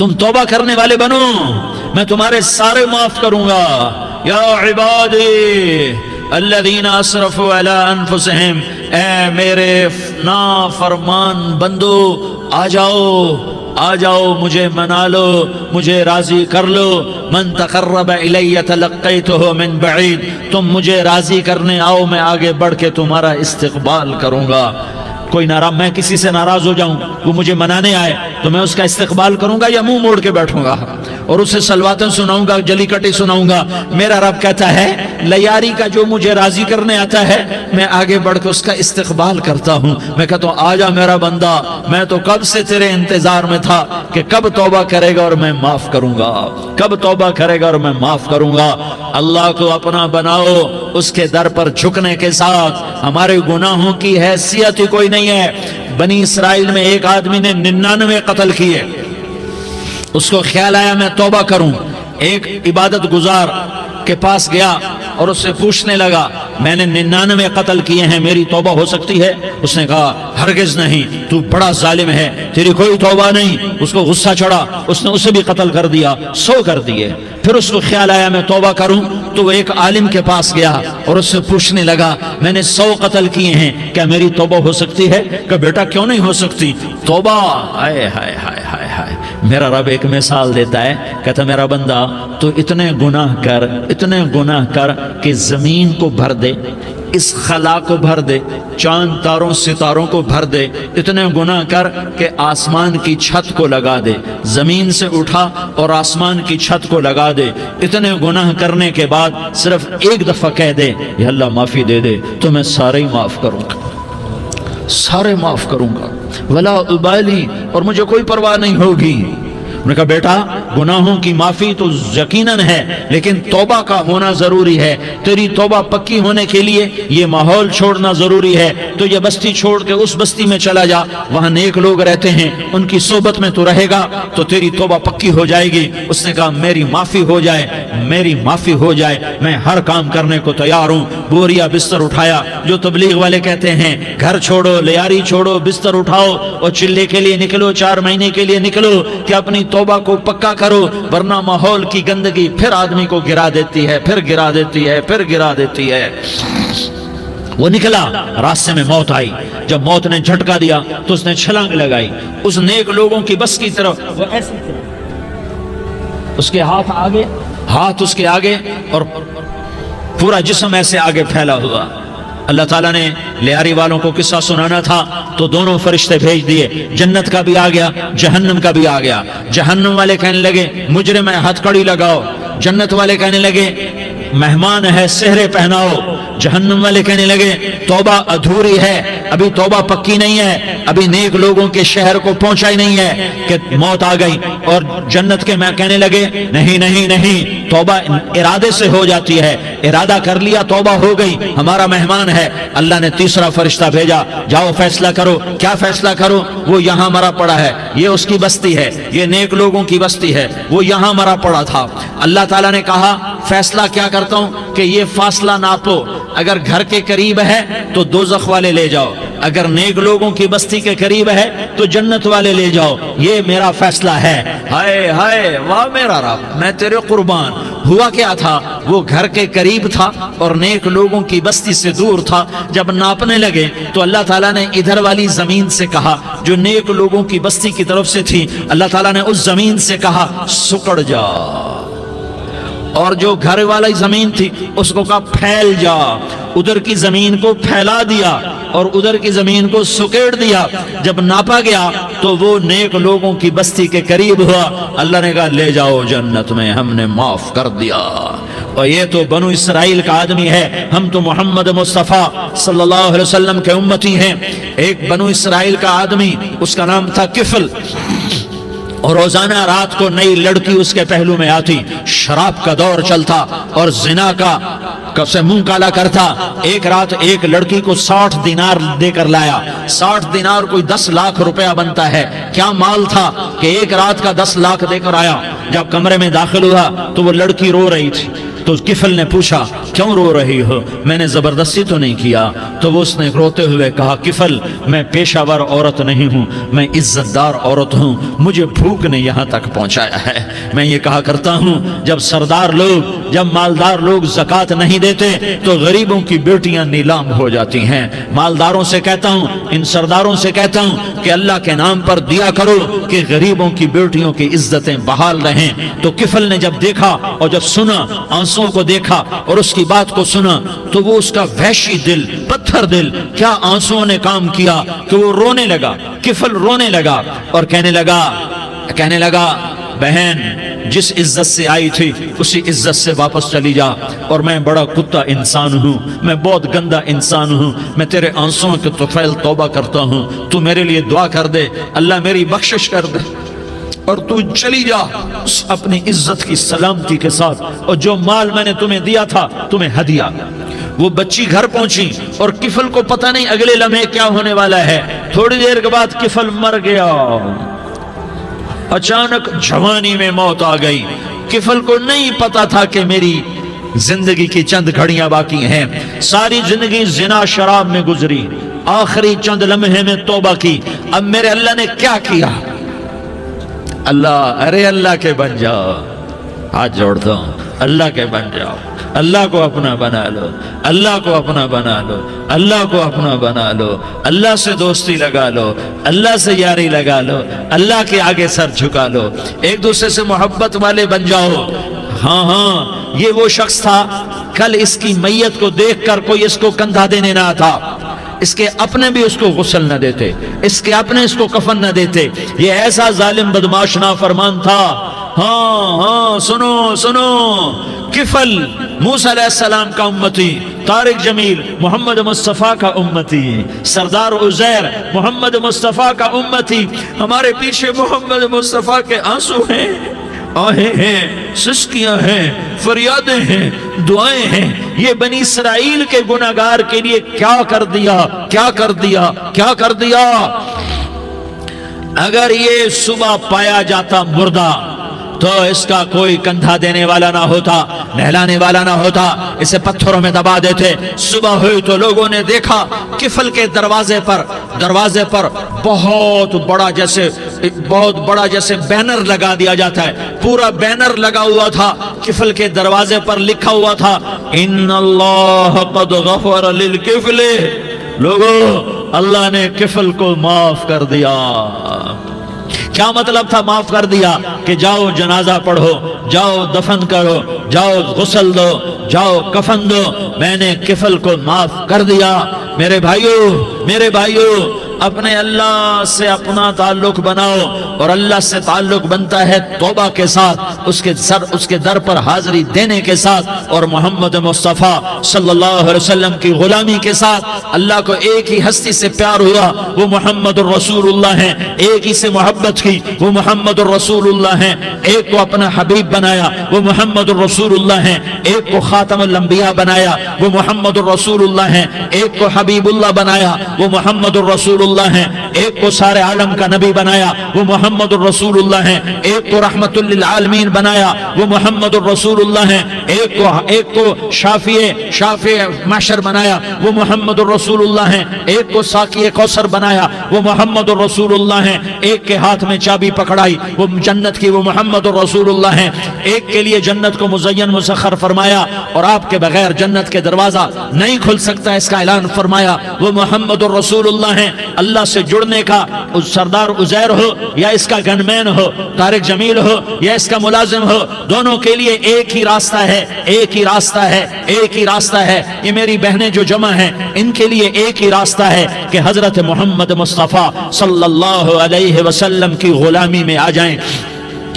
تم توبہ کرنے والے بنو، میں تمہارے سارے معاف کروں گا۔ یا عبادی الذین اسرفوا علی انفسہم، اے میرے نافرمان بندو آ جاؤ مجھے منا لو، مجھے راضی کر لو۔ من تقرب الی تلقیتہ من بعید، تم مجھے راضی کرنے آؤ، میں آگے بڑھ کے تمہارا استقبال کروں گا۔ کوئی ناراض، میں کسی سے ناراض ہو جاؤں، وہ مجھے منانے آئے تو میں اس کا استقبال کروں گا یا منہ موڑ کے بیٹھوں گا اور اسے سلواتیں سناؤں گا، جلی کٹی سناؤں گا؟ میرا رب کہتا ہے لیاری کا جو مجھے راضی کرنے آتا ہے میں آگے بڑھ کے اس کا استقبال کرتا ہوں۔ میں کہتا ہوں آجا میرا بندہ، میں تو کب سے تیرے انتظار میں تھا کہ کب توبہ کرے گا اور میں معاف کروں گا، کب توبہ کرے گا اور میں معاف کروں گا۔ اللہ کو اپنا بناؤ، اس کے در پر جھکنے کے ساتھ ہمارے گناہوں کی حیثیت ہی کوئی نہیں ہے۔ بنی اسرائیل میں ایک آدمی نے 99 قتل کیے، اس کو خیال آیا میں توبہ کروں، ایک عبادت گزار کے پاس گیا اور اس سے پوچھنے لگا میں نے 99 قتل کیے ہیں، میری توبہ ہو سکتی ہے؟ اس نے کہا ہرگز نہیں، تو بڑا ظالم ہے، تیری کوئی توبہ نہیں۔ اس کو غصہ چڑھا، اس نے اسے بھی قتل کر دیا، 100 کر دیے۔ پھر اس کو خیال آیا میں توبہ کروں تو وہ ایک عالم کے پاس گیا اور اس سے پوچھنے لگا میں نے 100 قتل کیے ہیں، کیا میری توبہ ہو سکتی ہے؟ کہ بیٹا کیوں نہیں ہو سکتی توبہ؟ ہائے ہائے ہائے ہائے ہائے، میرا رب ایک مثال دیتا ہے، کہتا میرا بندہ تو اتنے گناہ کر کہ زمین کو بھر دے، اس خلا کو بھر دے، چاند تاروں ستاروں کو بھر دے، اتنے گناہ کر کہ آسمان کی چھت کو لگا دے، زمین سے اٹھا اور آسمان کی چھت کو لگا دے، اتنے گناہ کرنے کے بعد صرف ایک دفعہ کہہ دے یا اللہ معافی دے دے تو میں سارے ہی معاف کروں گا، سارے معاف کروں گا، ولا ابالی، اور مجھے کوئی پرواہ نہیں ہوگی۔ انہوں نے کہا بیٹا گناہوں کی معافی تو یقیناً ہے لیکن توبہ کا ہونا ضروری ہے، تیری توبہ پکی ہونے کے لیے یہ ماحول چھوڑنا ضروری ہے، تو یہ بستی چھوڑ کے اس بستی میں چلا جا، وہاں نیک لوگ رہتے ہیں، ان کی صحبت میں تو رہے گا تو تیری توبہ پکی ہو جائے گی۔ اس نے کہا میری معافی ہو جائے، میری معافی ہو جائے، میں ہر کام کرنے کو تیار ہوں۔ بوریا بستر اٹھایا، جو تبلیغ والے کہتے ہیں گھر چھوڑو، لیاری چھوڑو، بستر اٹھاؤ اور چلے کے لیے نکلو، 4 مہینے کے لیے نکلو کہ اپنی توبہ کو پکا کرو، ورنہ ماحول کی گندگی پھر آدمی کو گرا دیتی ہے، پھر گرا دیتی ہے، پھر گرا دیتی ہے۔ وہ نکلا، راستے میں موت آئی، جب موت نے جھٹکا دیا تو اس نے چھلانگ لگائی اس نیک لوگوں کی بس کی طرف، وہ ایسی طرف اس کے ہاتھ اس کے آگے اور پورا جسم ایسے آگے پھیلا ہوا۔ اللہ تعالیٰ نے لیاری والوں کو قصہ سنانا تھا تو دونوں فرشتے بھیج دیے، جنت کا بھی آ گیا، جہنم کا بھی آ گیا۔ جہنم والے کہنے لگے مجرم ہے ہتھ کڑی لگاؤ، جنت والے کہنے لگے مہمان ہے سہرے پہناؤ۔ جہنم والے کہنے لگے توبہ ادھوری ہے، ابھی توبہ پکی نہیں ہے، ابھی نیک لوگوں کے شہر کو پہنچا ہی نہیں ہے کہ موت آ گئی۔ اور جنت کے میں کہنے لگے نہیں نہیں نہیں، توبہ ارادے سے ہو جاتی ہے، ارادہ کر لیا توبہ ہو گئی، ہمارا مہمان ہے۔ اللہ نے تیسرا فرشتہ بھیجا، جاؤ فیصلہ کرو۔ کیا فیصلہ کرو؟ وہ یہاں مرا پڑا ہے، یہ اس کی بستی ہے، یہ نیک لوگوں کی بستی ہے، وہ یہاں مرا پڑا تھا۔ اللہ تعالیٰ نے کہا فیصلہ کیا کرتا ہوں کہ یہ فاصلہ ناپو، اگر گھر کے قریب ہے تو دوزخ والے لے جاؤ، اگر نیک لوگوں کی بستی کے قریب ہے تو جنت والے لے جاؤ، یہ میرا فیصلہ ہے۔ ہائے ہائے واہ میرا رب، میں تیرے قربان۔ ہوا کیا تھا؟ وہ گھر کے قریب تھا اور نیک لوگوں کی بستی سے دور تھا۔ جب ناپنے لگے تو اللہ تعالیٰ نے ادھر والی زمین سے کہا جو نیک لوگوں کی بستی کی طرف سے تھی، اللہ تعالیٰ نے اس زمین سے کہا سکڑ جا، اور جو گھر والی زمین تھی اس کو کہا پھیل جا۔ ادھر کی زمین کو پھیلا دیا اور ادھر کی زمین کو سکیڑ دیا۔ جب ناپا گیا تو وہ نیک لوگوں کی بستی کے قریب ہوا۔ اللہ نے کہا لے جاؤ جنت میں، ہم نے معاف کر دیا۔ اور یہ تو بنو اسرائیل کا آدمی ہے، ہم تو محمد مصطفیٰ صلی اللہ علیہ وسلم کے امتی ہیں۔ ایک بنو اسرائیل کا آدمی، اس کا نام تھا کفل، اور روزانہ رات کو نئی لڑکی اس کے پہلو میں آتی، شراب کا دور چلتا اور زنا کا سے منہ کالا کرتا۔ ایک رات ایک لڑکی کو 60 دینار دے کر لایا۔ 60 دینار کوئی 10 لاکھ روپیہ بنتا ہے۔ کیا مال تھا کہ ایک رات کا 10 لاکھ دے کر آیا۔ جب کمرے میں داخل ہوا تو وہ لڑکی رو رہی تھی، تو کفل نے پوچھا کیوں رو رہی ہو؟ میں نے زبردستی تو نہیں کیا۔ تو وہ اس نے روتے ہوئے کہا کفل میں پیشہ ور عورت نہیں ہوں، میں عزت دار عورت ہوں، مجھے بھوک نے یہاں تک پہنچایا ہے۔ میں یہ کہا کرتا ہوں جب سردار لوگ، جب مالدار لوگ زکوٰۃ نہیں دیتے تو غریبوں کی بیٹیاں نیلام ہو جاتی ہیں۔ مالداروں سے کہتا ہوں، ان سرداروں سے کہتا ہوں کہ اللہ کے نام پر دیا کرو کہ غریبوں کی بیٹیوں کی عزتیں بحال رہیں۔ تو کفل نے جب دیکھا اور جب سنا، آنسوں کو دیکھا اور اس کی بات کو سنا، تو وہ اس کا وحشی دل، پتھر دل، کیا آنسوں نے کام کیا کہ وہ رونے لگا۔ کفل رونے لگا اور کہنے لگا بہن جس عزت سے آئی تھی اسی عزت سے واپس چلی جا، اور میں بڑا کتا انسان ہوں، میں بہت گندا انسان ہوں، میں تیرے آنسوں کے طفیل توبہ کرتا ہوں، تو میرے لیے دعا کر دے، اللہ میری بخشش کر دے، اور تو چلی جا اپنی عزت کی سلامتی کے ساتھ، اور جو مال میں نے تمہیں دیا تھا تمہیں ہدیہ۔ وہ بچی گھر پہنچی اور کفل کو پتہ نہیں اگلے لمحے کیا ہونے والا ہے۔ تھوڑی دیر کے بعد کفل مر گیا، اچانک جوانی میں موت آ گئی۔ کفل کو نہیں پتا تھا کہ میری زندگی کی چند گھڑیاں باقی ہیں، ساری زندگی زنا شراب میں گزری، آخری چند لمحے میں توبہ کی، اب میرے اللہ نے کیا کیا؟ اللہ کے بن جاؤ، ہاتھ جوڑتا ہوں، اللہ کے بن جاؤ، اللہ کو اپنا بنا لو، اللہ کو اپنا بنا لو، اللہ کو اپنا بنا لو، اللہ سے دوستی لگا لو، اللہ سے یاری لگا لو، اللہ کے آگے سر جھکا لو، ایک دوسرے سے محبت والے بن جاؤ۔ ہاں یہ وہ شخص تھا، کل اس کی میت کو دیکھ کر کوئی اس کو کندھا دینے نہ تھا، اس کے اپنے بھی اس کو غسل نہ دیتے، اس کے اپنے اس کو کفن نہ دیتے، یہ ایسا ظالم بدماش نافرمان تھا۔ ہاں سنو، کفل موسیٰ علیہ السلام کا امتی، طارق جمیل محمد مصطفیٰ کا امتی، سردار عزیر محمد مصطفیٰ کا امتی، ہمارے پیچھے محمد مصطفیٰ کے آنسو ہیں، آہیں ہیں، سسکیاں ہیں، فریادیں ہیں، دعائیں ہیں۔ یہ بنی اسرائیل کے گناہگار کے لیے کیا کر دیا۔ اگر یہ صبح پایا جاتا مردہ تو اس کا کوئی کندھا دینے والا نہ ہوتا، نہلانے والا نہ ہوتا، اسے پتھروں میں دبا دیتے۔ صبح ہوئی تو لوگوں نے دیکھا کفل کے دروازے پر بہت بڑا جیسے بینر لگا دیا جاتا ہے، پورا بینر لگا ہوا تھا، کفل کے دروازے پر لکھا ہوا تھا ان اللہ قد غفر للکفل، لوگو اللہ نے کفل کو معاف کر دیا۔ کیا مطلب تھا معاف کر دیا؟ کہ جاؤ جنازہ پڑھو، جاؤ دفن کرو، جاؤ غسل دو، جاؤ کفن دو، میں نے کفل کو معاف کر دیا۔ میرے بھائیو اپنے اللہ سے اپنا تعلق بناؤ، اور اللہ سے تعلق بنتا ہے توبہ کے ساتھ، اس کے در پر حاضری دینے کے ساتھ، اور محمد مصطفیٰ صلی اللہ علیہ وسلم کی غلامی کے ساتھ۔ اللہ کو ایک ہی ہستی سے پیار ہوا، وہ محمد الرسول اللہ ہیں، ایک ہی سے محبت کی، وہ محمد الرسول اللہ ہیں، ایک کو اپنا حبیب بنایا، وہ محمد الرسول اللہ ہیں، ایک کو خاتم الانبیاء بنایا، وہ محمد الرسول اللہ ہیں، ایک کو حبیب اللہ بنایا، وہ محمد الرسول اللہ ہیں، ایک کو سارے عالم کا نبی بنایا، وہ محمد الرسول اللہ ہیں، ایک کو رحمت للعالمین بنایا، وہ محمد الرسول اللہ ہیں، ایک کو شافع محشر بنایا، وہ محمد الرسول اللہ ہیں، ایک کو ساقی کوثر بنایا، وہ محمد الرسول اللہ ہیں، ایک کے ہاتھ میں چابی پکڑائی وہ جنت کی، وہ محمد الرسول اللہ ہیں، ایک کے لیے جنت کو مزین مسخر فرمایا اور آپ کے بغیر جنت کے دروازہ نہیں کھل سکتا اس کا اعلان فرمایا، وہ محمد الرسول اللہ ہیں۔ اللہ سے جڑنے کا سردار عزیر ہو یا اس کا گنمین ہو، طارق جمیل ہو یا اس کا ملازم ہو، دونوں کے لیے ایک ہی راستہ ہے۔ یہ میری بہنیں جو جمع ہیں ان کے لیے ایک ہی راستہ ہے کہ حضرت محمد مصطفیٰ صلی اللہ علیہ وسلم کی غلامی میں آ جائیں،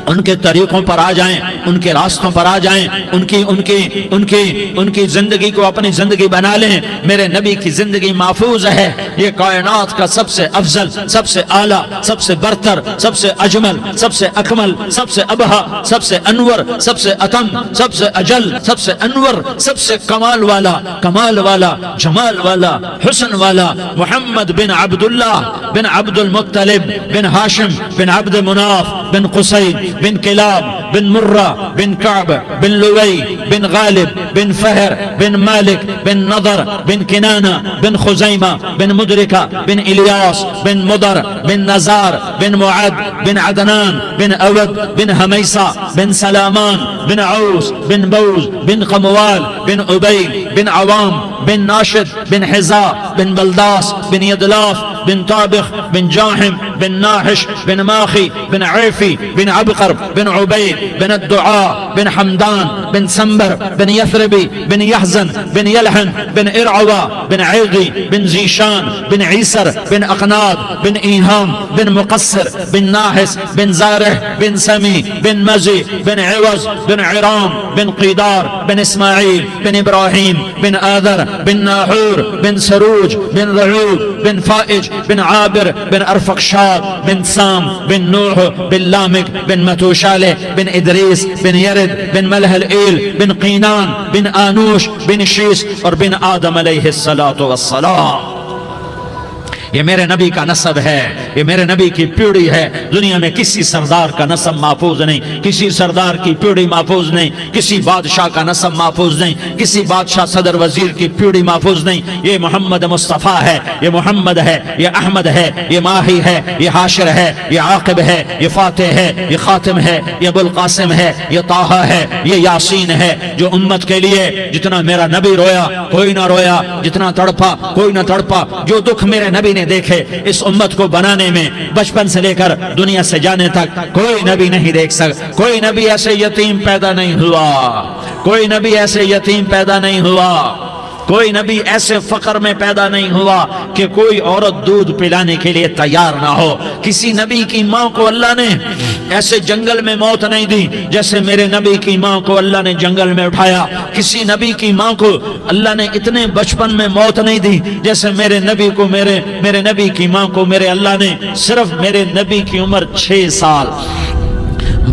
ان کے طریقوں پر آ جائیں، ان کے راستوں پر آ جائیں، ان کی زندگی کو اپنی زندگی بنا لیں۔ میرے نبی کی زندگی محفوظ ہے، یہ کائنات کا سب سے افضل، سب سے اعلیٰ، سب سے برتر، سب سے اجمل، سب سے اکمل، سب سے ابہا، سب سے انور، سب سے اتم، سب سے اجل، سب سے انور، سب سے کمال والا، جمال والا، حسن والا، محمد بن عبداللہ بن عبد المطلب بن ہاشم بن عبد مناف بن قصی بن کلاب بن مرہ بن کعب بن لوی بن غالب بن فہر بن مالک بن نضر بن کنانہ بن خزیمہ بن مدرکہ بن الیاس بن مدر بن نزار بن معد بن عدنان بن اود بن حمیسہ بن سلامان بن عوس بن بوز بن قموال بن عبید بن عوام بن ناشد بن حزا بن بلداس بن یدلاف بن طابخ بن جاحم بن ناحش بن ماخی بن عیفی بن عبقر بن عبید بن الدعاء بن حمدان بن سنبر بن یثربی بن یحزن بن یلحن بن ارعوا بن عیغی بن زیشان بن عیسر بن اقناد بن ایہام بن مقصر بن ناحس بن زارح بن سمی بن مزی بن عوض بن عرام بن قیدار بن اسماعیل بن ابراہیم بن آذر بن ناحور بن سروج بن رعود بن فائج بن عابر بن ارفقشاد بن سام بن نوح بن لامک بن متوشالہ بن ادریس بن یرد بن ملح الایل بن قینان بن آنوش بن شیس اور بن آدم علیہ السلام۔ یہ میرے نبی کا نسب ہے، یہ میرے نبی کی پیڑھی ہے۔ دنیا میں کسی سردار کا نسب محفوظ نہیں، کسی سردار کی پیڑھی محفوظ نہیں، کسی بادشاہ کا نسب محفوظ نہیں، کسی بادشاہ صدر وزیر کی پیڑھی محفوظ نہیں۔ یہ محمد مصطفیٰ ہے، یہ محمد ہے، یہ احمد ہے، یہ ماہی ہے، یہ حاشر ہے، یہ عاقب ہے، یہ فاتح ہے، یہ خاتم ہے، یہ ابو القاسم ہے، یہ طٰہٰ ہے، یہ یاسین ہے۔ جو امت کے لیے جتنا میرا نبی رویا کوئی نہ رویا، جتنا تڑپا کوئی نہ تڑپا، جو دکھ میرے نبی نے دیکھے اس امت کو بنانے میں، بچپن سے لے کر دنیا سے جانے تک کوئی نبی نہیں دیکھ سکتا۔ کوئی نبی ایسے یتیم پیدا نہیں ہوا، کوئی نبی ایسے یتیم پیدا نہیں ہوا، کوئی نبی ایسے فقر میں پیدا نہیں ہوا کہ کوئی عورت دودھ پلانے کے لیے تیار نہ ہو۔ کسی نبی کی ماں کو اللہ نے ایسے جنگل میں موت نہیں دی جیسے میرے نبی کی ماں کو اللہ نے جنگل میں اٹھایا۔ کسی نبی کی ماں کو اللہ نے اتنے بچپن میں موت نہیں دی جیسے میرے نبی کو میرے نبی کی ماں کو میرے اللہ نے صرف میرے نبی کی عمر 6 سال،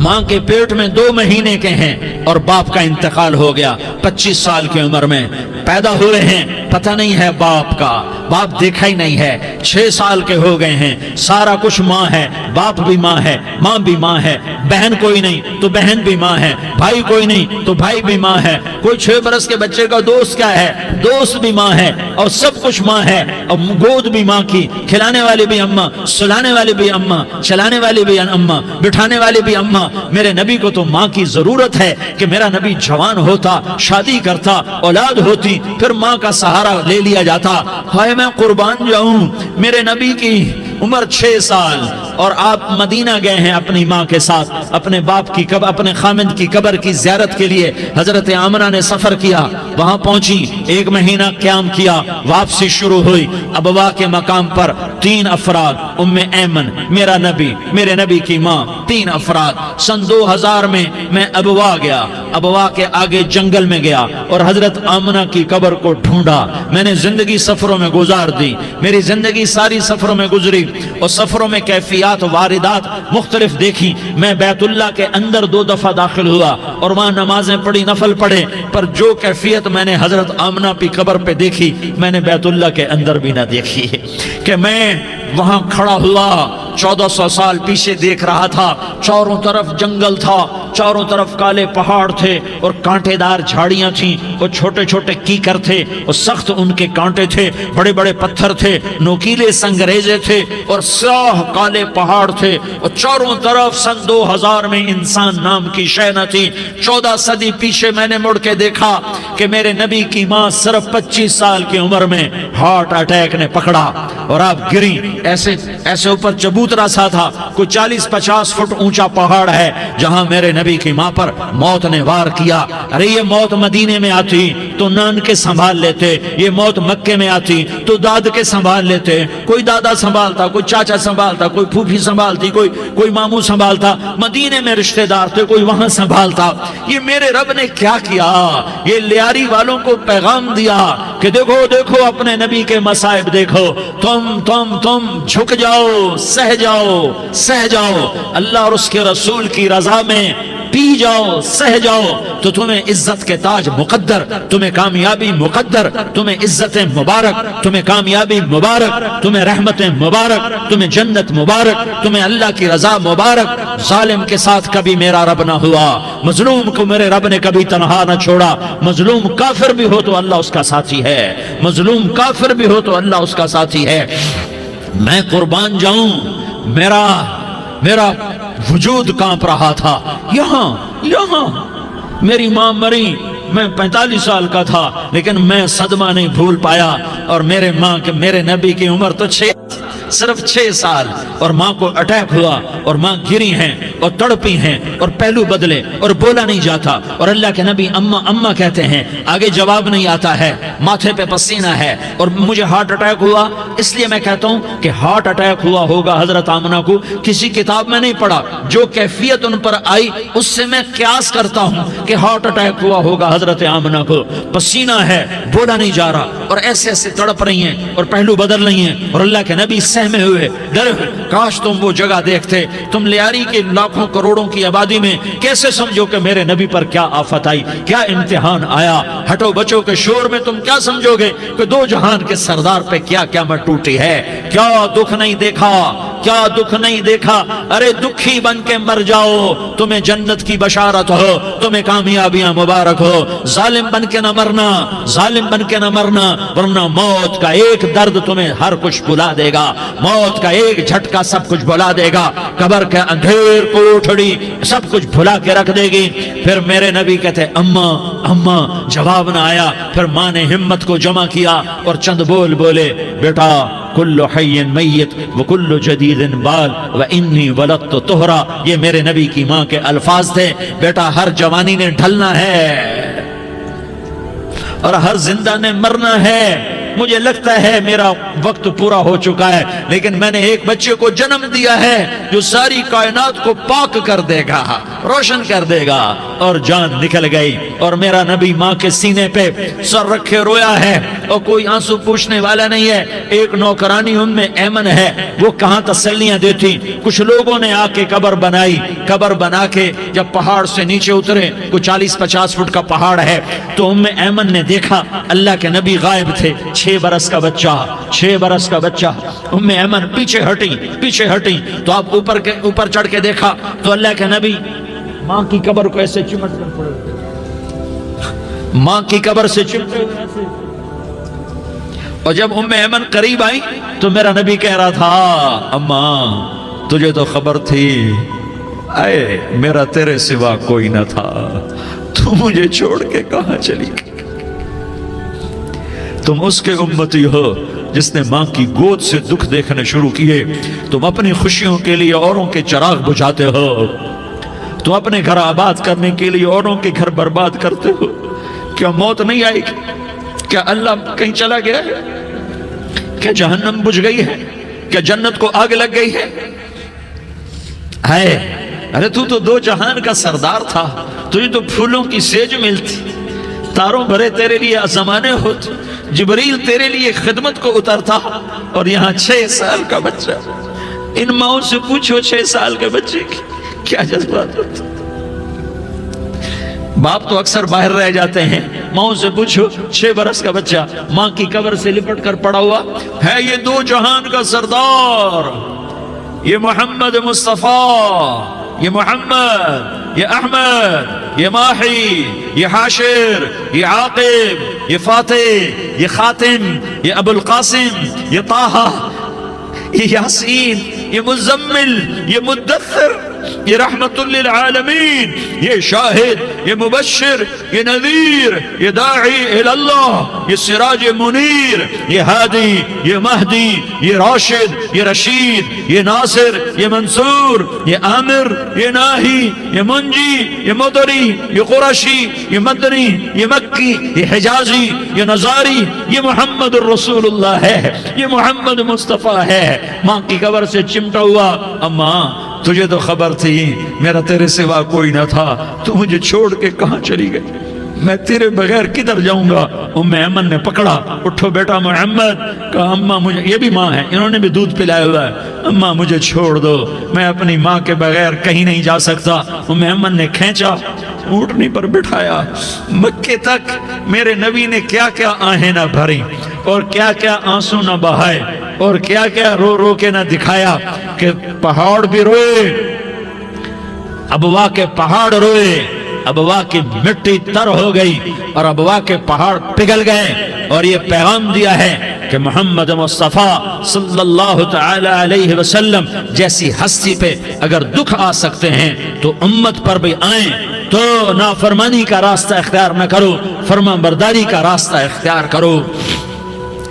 ماں کے پیٹ میں 2 مہینے کے ہیں اور باپ کا انتقال ہو گیا 25 سال کی عمر میں پیدا ہوئے ہیں، پتہ نہیں ہے باپ کا، باپ دیکھا ہی نہیں ہے، 6 سال کے ہو گئے ہیں، سارا کچھ ماں ہے، باپ بھی ماں ہے، ماں بھی ماں ہے، بہن کوئی نہیں تو بہن بھی ماں ہے، بھائی کوئی نہیں تو بھائی بھی ماں ہے، کوئی 6 برس کے بچے کا دوست کیا ہے، دوست بھی ماں ہے، اور سب کچھ ماں ہے، اور گود بھی ماں کی، کھلانے والی بھی اماں، سلانے والی بھی اماں، چلانے والی بھی اماں، بٹھانے والی بھی اماں۔ میرے نبی کو تو ماں کی ضرورت ہے کہ میرا نبی جوان ہوتا، شادی کرتا، اولاد ہوتی، پھر ماں کا سہارا لے لیا جاتا۔ ہائے میں قربان جاؤں، میرے نبی کی عمر 6 سال اور آپ مدینہ گئے ہیں اپنی ماں کے ساتھ، اپنے باپ کی اپنے خامند کی قبر کی زیارت کے لیے حضرت آمنہ نے سفر کیا، وہاں پہنچی، 1 مہینہ قیام کیا، واپسی شروع ہوئی۔ ابوا کے مقام پر 3 افراد، ام ایمن، میرا نبی، میرے نبی کی ماں، 3 افراد۔ سن 2000 میں ابوا گیا، ابوا کے آگے جنگل میں گیا اور حضرت آمنہ کی قبر کو ڈھونڈا۔ میں نے زندگی سفروں میں گزار دی، میری زندگی ساری سفروں میں گزری اور سفروں میں کیفیات واردات مختلف دیکھی۔ میں بیت اللہ کے اندر 2 دفعہ داخل ہوا اور وہاں نمازیں پڑھی، نفل پڑھے، پر جو کیفیت میں نے حضرت آمنہ کی قبر پہ دیکھی میں نے بیت اللہ کے اندر بھی نہ دیکھی، کہ میں وہاں کھڑا ہوا 1400 سال پیچھے دیکھ رہا تھا، چاروں طرف جنگل تھا، چاروں طرف کالے پہاڑ تھے اور کانٹے دار جھاڑیاں تھیں، اور چھوٹے چھوٹے کیکر تھے اور سخت ان کے کانٹے تھے، بڑے بڑے پتھر تھے، نوکیلے سنگریزے تھے اور سیاہ کالے پہاڑ تھے، اور چاروں طرف سن 2000 میں انسان نام کی شے نہ تھی۔ 14 صدی پیچھے میں نے مڑ کے دیکھا کہ میرے نبی کی ماں صرف 25 سال کی عمر میں ہارٹ اٹیک نے پکڑا اور آپ گری، ایسے اوپر چبوترا سا تھا، کوئی 40-50 فٹ اونچا پہاڑ ہے جہاں میرے نبی کی ماں پر موت نے وار کیا۔ ارے یہ موت مدینے میں آتی تو نان کے سنبھال لیتے، یہ موت مکے میں آتی تو داد کے سنبھال لیتے، کوئی دادا سنبھالتا، کوئی چاچا سنبھالتا، کوئی پھوپھی سنبھالتی، کوئی ماموں سنبھالتا، مدینے میں رشتہ دار تھے کوئی وہاں سنبھالتا۔ یہ میرے رب نے کیا کیا؟ یہ لیاری والوں کو پیغام دیا کہ دیکھو دیکھو اپنے نبی کے مصائب دیکھو، تم جھک جاؤ، سہ جاؤ، اللہ اور اس کے رسول کی رضا میں پی جاؤ سہ جاؤ تو تمہیں عزت کے تاج مقدر، تمہیں کامیابی مقدر، تمہیں عزتیں مبارک، تمہیں کامیابی مبارک، تمہیں رحمتیں مبارک، تمہیں جنت مبارک، تمہیں اللہ کی رضا مبارک۔ ظالم کے ساتھ کبھی میرا رب نہ ہوا، مظلوم کو میرے رب نے کبھی تنہا نہ چھوڑا۔ مظلوم کافر بھی ہو تو اللہ اس کا ساتھی ہے، مظلوم کافر بھی ہو تو اللہ اس کا ساتھی ہے۔ میں قربان جاؤں، میرا وجود کانپ رہا تھا۔ یہاں میری ماں مری، میں 45 سال کا تھا، لیکن میں صدمہ نہیں بھول پایا۔ اور میرے نبی کی عمر تو صرف 6 سال، اور ماں کو اٹیک ہوا اور ماں گری ہیں اور تڑپی ہیں اور پہلو بدلے اور بولا نہیں جاتا، اور اللہ کے نبی اماں اماں کہتے ہیں، آگے جواب نہیں آتا ہے، ماتھے پہ پسینہ ہے، اور مجھے ہارٹ اٹیک ہوا۔ اس لیے میں کہتا ہوں کہ ہارٹ اٹیک ہوا ہوگا حضرت آمنہ کو، کسی کتاب میں نہیں پڑھا، جو کیفیت ان پر آئی اس سے میں قیاس کرتا ہوں کہ ہارٹ اٹیک ہوا ہوگا حضرت آمنہ کو۔ پسینہ ہے، بولا نہیں جا رہا، اور ایسے ایسے تڑپ رہی ہیں اور پہلو بدل رہی ہیں، اور اللہ کے نبی سہمے ہوئے ڈرے ہوئے۔ کاش تم وہ جگہ دیکھتے، تم لیاری کے لاکھوں کروڑوں کی آبادی میں کیسے سمجھو کہ میرے نبی پر کیا آفت آئی، کیا امتحان آیا۔ ہٹو بچوں کے شور میں تم کیا سمجھو گے کہ دو جہان کے سردار پہ کیا قیامت ٹوٹی ہے۔ کیا دکھ نہیں دیکھا، کیا دکھ نہیں دیکھا۔ ارے دکھی بن کے مر جاؤ، تمہیں جنت کی بشارت ہو، تمہیں کامیابیاں مبارک ہو۔ ظالم بن کے نہ مرنا، ظالم بن کے نہ مرنا، ورنہ موت کا ایک درد تمہیں ہر کچھ بلا دے گا، موت کا ایک جھٹکا سب کچھ بھلا دے گا، قبر کے اندھیر کوٹھڑی سب کچھ بھلا کے رکھ دے گی۔ پھر میرے نبی کہتے اماں اماں، جواب نہ آیا۔ پھر ماں نے ہمت کو جمع کیا اور چند بول بولے، بیٹا کل حی میت وکل جدید بال وانی ولدت طہرا۔ یہ میرے نبی کی ماں کے الفاظ تھے، بیٹا ہر جوانی نے ڈھلنا ہے اور ہر زندہ نے مرنا ہے۔ مجھے لگتا ہے میرا وقت پورا ہو چکا ہے، لیکن میں نے ایک بچے کو جنم دیا ہے جو ساری کائنات کو پاک کر دے گا، روشن کر دے گا۔ اور جان نکل گئی، اور میرا نبی ماں کے سینے پہ سر رکھے رویا ہے، اور کوئی آنسو پوچھنے والا نہیں ہے۔ ایک نوکرانی ام میں ایمن ہے، وہ کہاں تسلیاں دیتی۔ کچھ لوگوں نے آ کے قبر بنائی، قبر بنا کے جب پہاڑ سے نیچے اترے، کوئی 40-50 فٹ کا پہاڑ ہے، تو ام ایمن نے دیکھا اللہ کے نبی غائب تھے، 6 برس کا بچہ، 6 برس کا بچہ۔ ام ایمن پیچھے ہٹی تو آپ اوپر چڑھ کے دیکھا تو اللہ کے نبی ماں کی قبر کو ایسے چمٹ کر پڑے، ماں کی قبر سے چمٹے ہوئے ایسے۔ اور جب ام ایمن قریب آئی تو میرا نبی کہہ رہا تھا، اماں تجھے تو خبر تھی، اے میرا تیرے سوا کوئی نہ تھا، تو مجھے چھوڑ کے کہاں چلی گئی۔ تم اس کے امتی ہو جس نے ماں کی گود سے دکھ دیکھنے شروع کیے۔ تم اپنی خوشیوں کے لیے اوروں کے چراغ بجھاتے ہو، تم اپنے گھر آباد کرنے کے لیے اوروں کے گھر برباد کرتے ہو۔ کیا موت نہیں آئے گی؟ کیا اللہ کہیں چلا گیا ہے؟ کیا جہنم بجھ گئی ہے؟ کیا جنت کو آگ لگ گئی ہے؟ ارے تو 2 جہان کا سردار تھا، تجھے تو پھولوں کی سیج ملتی، تاروں بھرے تیرے لیے زمانے ہوتے، جبریل تیرے لیے خدمت کو اترتا، اور یہاں 6 سال کا بچہ۔ ان ماؤں سے پوچھو 6 سال کے بچے کی کیا جذبات ہوتے۔ باپ تو اکثر باہر رہ جاتے ہیں، ماؤں سے پوچھو 6 برس کا بچہ ماں کی قبر سے لپٹ کر پڑا ہوا ہے۔ یہ 2 جہان کا سردار، یہ محمد مصطفیٰ، یہ محمد، یہ احمد، یہ ماہی، یہ حاشر، یہ عاقب، یہ فاتح، یہ خاتم، یہ ابو القاسم، یہ طٰہٰ، یہ یاسین، یہ مزمل، یہ مدثر، یہ رحمت للعالمین، یہ شاہد، یہ مبشر، یہ نذیر، یہ داعی اللہ، یہ سراج منیر، یہ ہادی، یہ مہدی، یہ راشد، یہ رشید، یہ ناصر، یہ منصور، یہ عامر، یہ ناہی، یہ منجی، یہ مدری، یہ قرشی، یہ مدنی، یہ مکی، یہ حجازی، یہ نظاری، یہ محمد الرسول اللہ ہے، یہ محمد مصطفیٰ ہے۔ ماں کی قبر سے چمٹا ہوا، اماں تجھے تو خبر تھی میرا تیرے سوا کوئی نہ تھا، تو مجھے چھوڑ کے کہاں چلی گئی۔ میں تیرے بغیر کدھر جاؤں گا؟ ام ایمن نے پکڑا، اٹھو بیٹا محمد، کہا اماں مجھے، یہ بھی ماں ہے، انہوں نے بھی دودھ پلایا ہوا ہے، اماں مجھے چھوڑ دو، میں اپنی ماں کے بغیر کہیں نہیں جا سکتا۔ ام ایمن نے کھینچا، اونٹنی پر بٹھایا، مکے تک میرے نبی نے کیا کیا آہیں نہ بھری اور کیا کیا آنسو نہ بہائے اور کیا کیا رو رو کے نہ دکھایا کہ پہاڑ بھی روئے، ابوا کے پہاڑ روئے، ابوا کی مٹی تر ہو گئی اور ابوا کے پہاڑ پگھل گئے، اور یہ پیغام دیا ہے کہ محمد مصطفیٰ صلی اللہ تعالی علیہ وسلم جیسی ہستی پہ اگر دکھ آ سکتے ہیں تو امت پر بھی آئیں، تو نافرمانی کا راستہ اختیار نہ کرو، فرما برداری کا راستہ اختیار کرو۔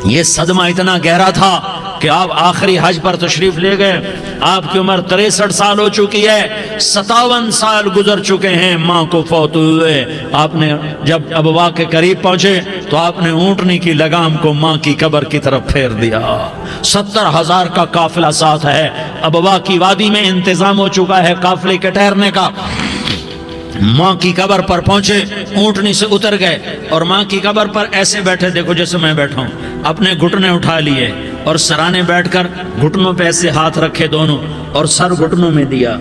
یہ صدمہ اتنا گہرا تھا کہ آپ آخری حج پر تشریف لے گئے، آپ کی عمر 63 سال ہو چکی ہے، 57 سال گزر چکے ہیں ماں کو فوت ہوئے۔ آپ نے جب ابوا کے قریب پہنچے تو آپ نے اونٹنی کی لگام کو ماں کی قبر کی طرف پھیر دیا۔ 70,000 کا قافلہ ساتھ ہے، ابوا کی وادی میں انتظام ہو چکا ہے قافلے کے ٹھہرنے کا۔ ماں کی قبر پر پہنچے، اونٹنی سے اتر گئے اور ماں کی قبر پر ایسے بیٹھے، دیکھو جیسے میں بیٹھا ہوں، اپنے گھٹنے اٹھا لیے اور سرانے بیٹھ کر گھٹنوں پہ ایسے ہاتھ رکھے دونوں اور سر گھٹنوں میں دیا،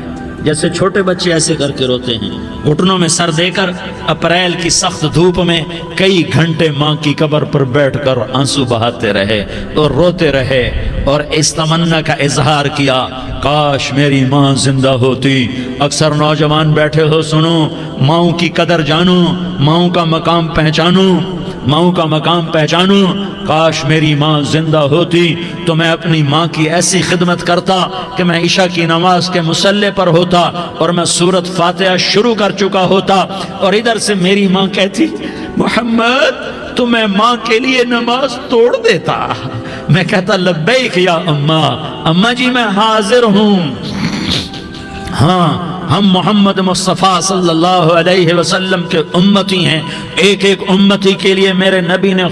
جیسے چھوٹے بچے ایسے کر کے روتے ہیں، گھٹنوں میں سر دے کر اپریل کی سخت دھوپ میں کئی گھنٹے ماں کی قبر پر بیٹھ کر آنسو بہاتے رہے اور روتے رہے اور اس تمنا کا اظہار کیا، کاش میری ماں زندہ ہوتی۔ اکثر نوجوان بیٹھے ہو، سنو، ماؤں کی قدر جانو، ماؤں کا مقام پہچانو، ماؤں کا مقام پہچانو۔ کاش میری ماں زندہ ہوتی تو میں اپنی ماں کی ایسی خدمت کرتا کہ میں عشاء کی نماز کے مصلی پر ہوتا اور میں سورۃ فاتحہ شروع کر چکا ہوتا، اور ادھر سے میری ماں کہتی محمد تو میں ماں کے لیے نماز توڑ دیتا، میں کہتا لبیک یا اماں، اماں جی میں حاضر ہوں۔ ہاں، ہم محمد مصطفیٰ صلی اللہ علیہ وسلم کے امتی ہیں، ایک ایک امتی کے لیے میرے نبی نے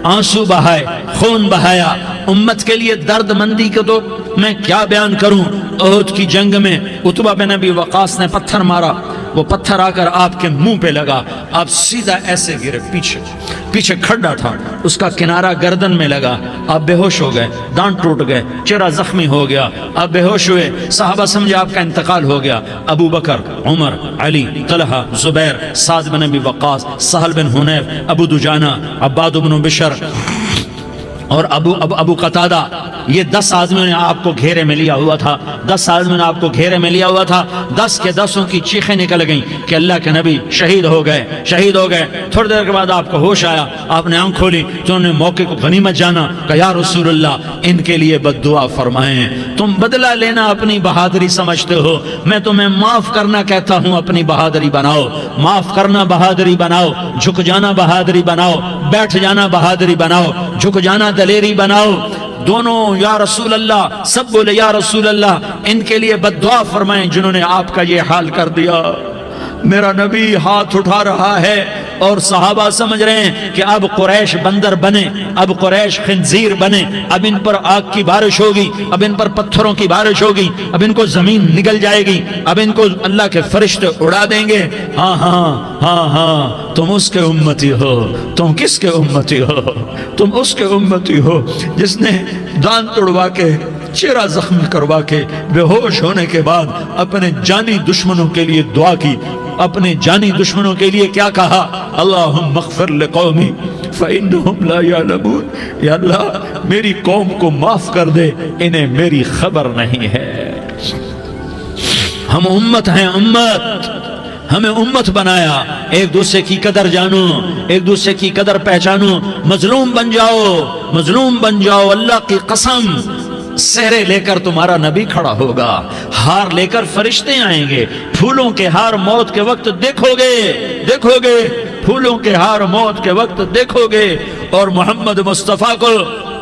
آنسو بہائے، خون بہایا، امت کے لیے درد مندی کو تو میں کیا بیان کروں۔ احد کی جنگ میں عتبہ بن ابی وقاص نے پتھر مارا، وہ پتھر آ کر آپ کے منہ پہ لگا، آپ سیدھا ایسے گرے، پیچھے کھڈا تھا، اس کا کنارہ گردن میں لگا، آپ بے ہوش ہو گئے، دانت ٹوٹ گئے، چہرہ زخمی ہو گیا، آپ بے ہوش ہوئے، صحابہ سمجھے آپ کا انتقال ہو گیا۔ ابو بکر، عمر، علی، طلحہ، زبیر، سعد بن ابی وقاص، سہل بن حنیف، ابو دجانہ، عباد بن بشر اور ابو قتادہ، یہ 10 آدمیوں نے آپ کو گھیرے میں لیا ہوا تھا، 10 آدمیوں نے آپ کو گھیرے میں لیا ہوا تھا، 10 کے 10 کی چیخیں نکل گئیں کہ اللہ کے نبی شہید ہو گئے۔ تھوڑی دیر کے بعد آپ کو ہوش آیا، آپ نے آنکھ کھولی تو انہوں نے موقع کو غنیمت جانا کہ یا رسول اللہ ان کے لیے بد دعا فرمائیں، تم بدلہ لینا اپنی بہادری سمجھتے ہو، میں تمہیں معاف کرنا کہتا ہوں، اپنی بہادری بناؤ، معاف کرنا بہادری بناؤ، جھک جانا بہادری بناؤ، بیٹھ جانا بہادری بناؤ، جھک جانا دلیری بناؤ۔ دونوں یا رسول اللہ، سب بولے یا رسول اللہ، ان کے لیے بد دعا فرمائیں جنہوں نے آپ کا یہ حال کر دیا۔ میرا نبی ہاتھ اٹھا رہا ہے اور صحابہ سمجھ رہے ہیں کہ اب قریش بندر بنے، اب قریش خنزیر بنے، اب ان پر آگ کی بارش ہوگی، اب ان پر پتھروں کی بارش ہوگی، اب ان کو زمین نگل جائے گی، اب ان کو اللہ کے فرشتے اڑا دیں گے۔ ہاں ہاں ہاں ہاں، تم اس کے امتی ہو، تم کس کے امتی ہو؟ تم اس کے امتی ہو جس نے دانت توڑوا کے، چہرہ زخمی کروا کے، بے ہوش ہونے کے بعد اپنے جانی دشمنوں کے لیے دعا کی، اپنے جانی دشمنوں کے لیے کیا کہا؟ اللہم اغفر لقومی فإنہم لا یعلمون، یا اللہ میری قوم کو معاف کر دے، انہیں میری خبر نہیں ہے۔ ہم امت ہیں، امت، ہمیں امت بنایا، ایک دوسرے کی قدر جانو، ایک دوسرے کی قدر پہچانو، مظلوم بن جاؤ، مظلوم بن جاؤ، اللہ کی قسم سہرے لے کر تمہارا نبی کھڑا ہوگا، ہار لے کر فرشتے آئیں گے، پھولوں کے ہار موت کے وقت دیکھو گے، پھولوں کے ہار موت کے وقت دیکھو گے، اور محمد مصطفیٰ کو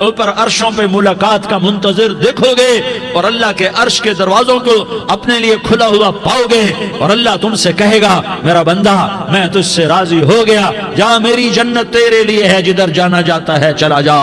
اوپر عرشوں پہ ملاقات کا منتظر دیکھو گے، اور اللہ کے عرش کے دروازوں کو اپنے لیے کھلا ہوا پاؤ گے، اور اللہ تم سے کہے گا میرا بندہ میں تجھ سے راضی ہو گیا، جا میری جنت تیرے لیے ہے، جدھر جانا جاتا ہے چلا جا۔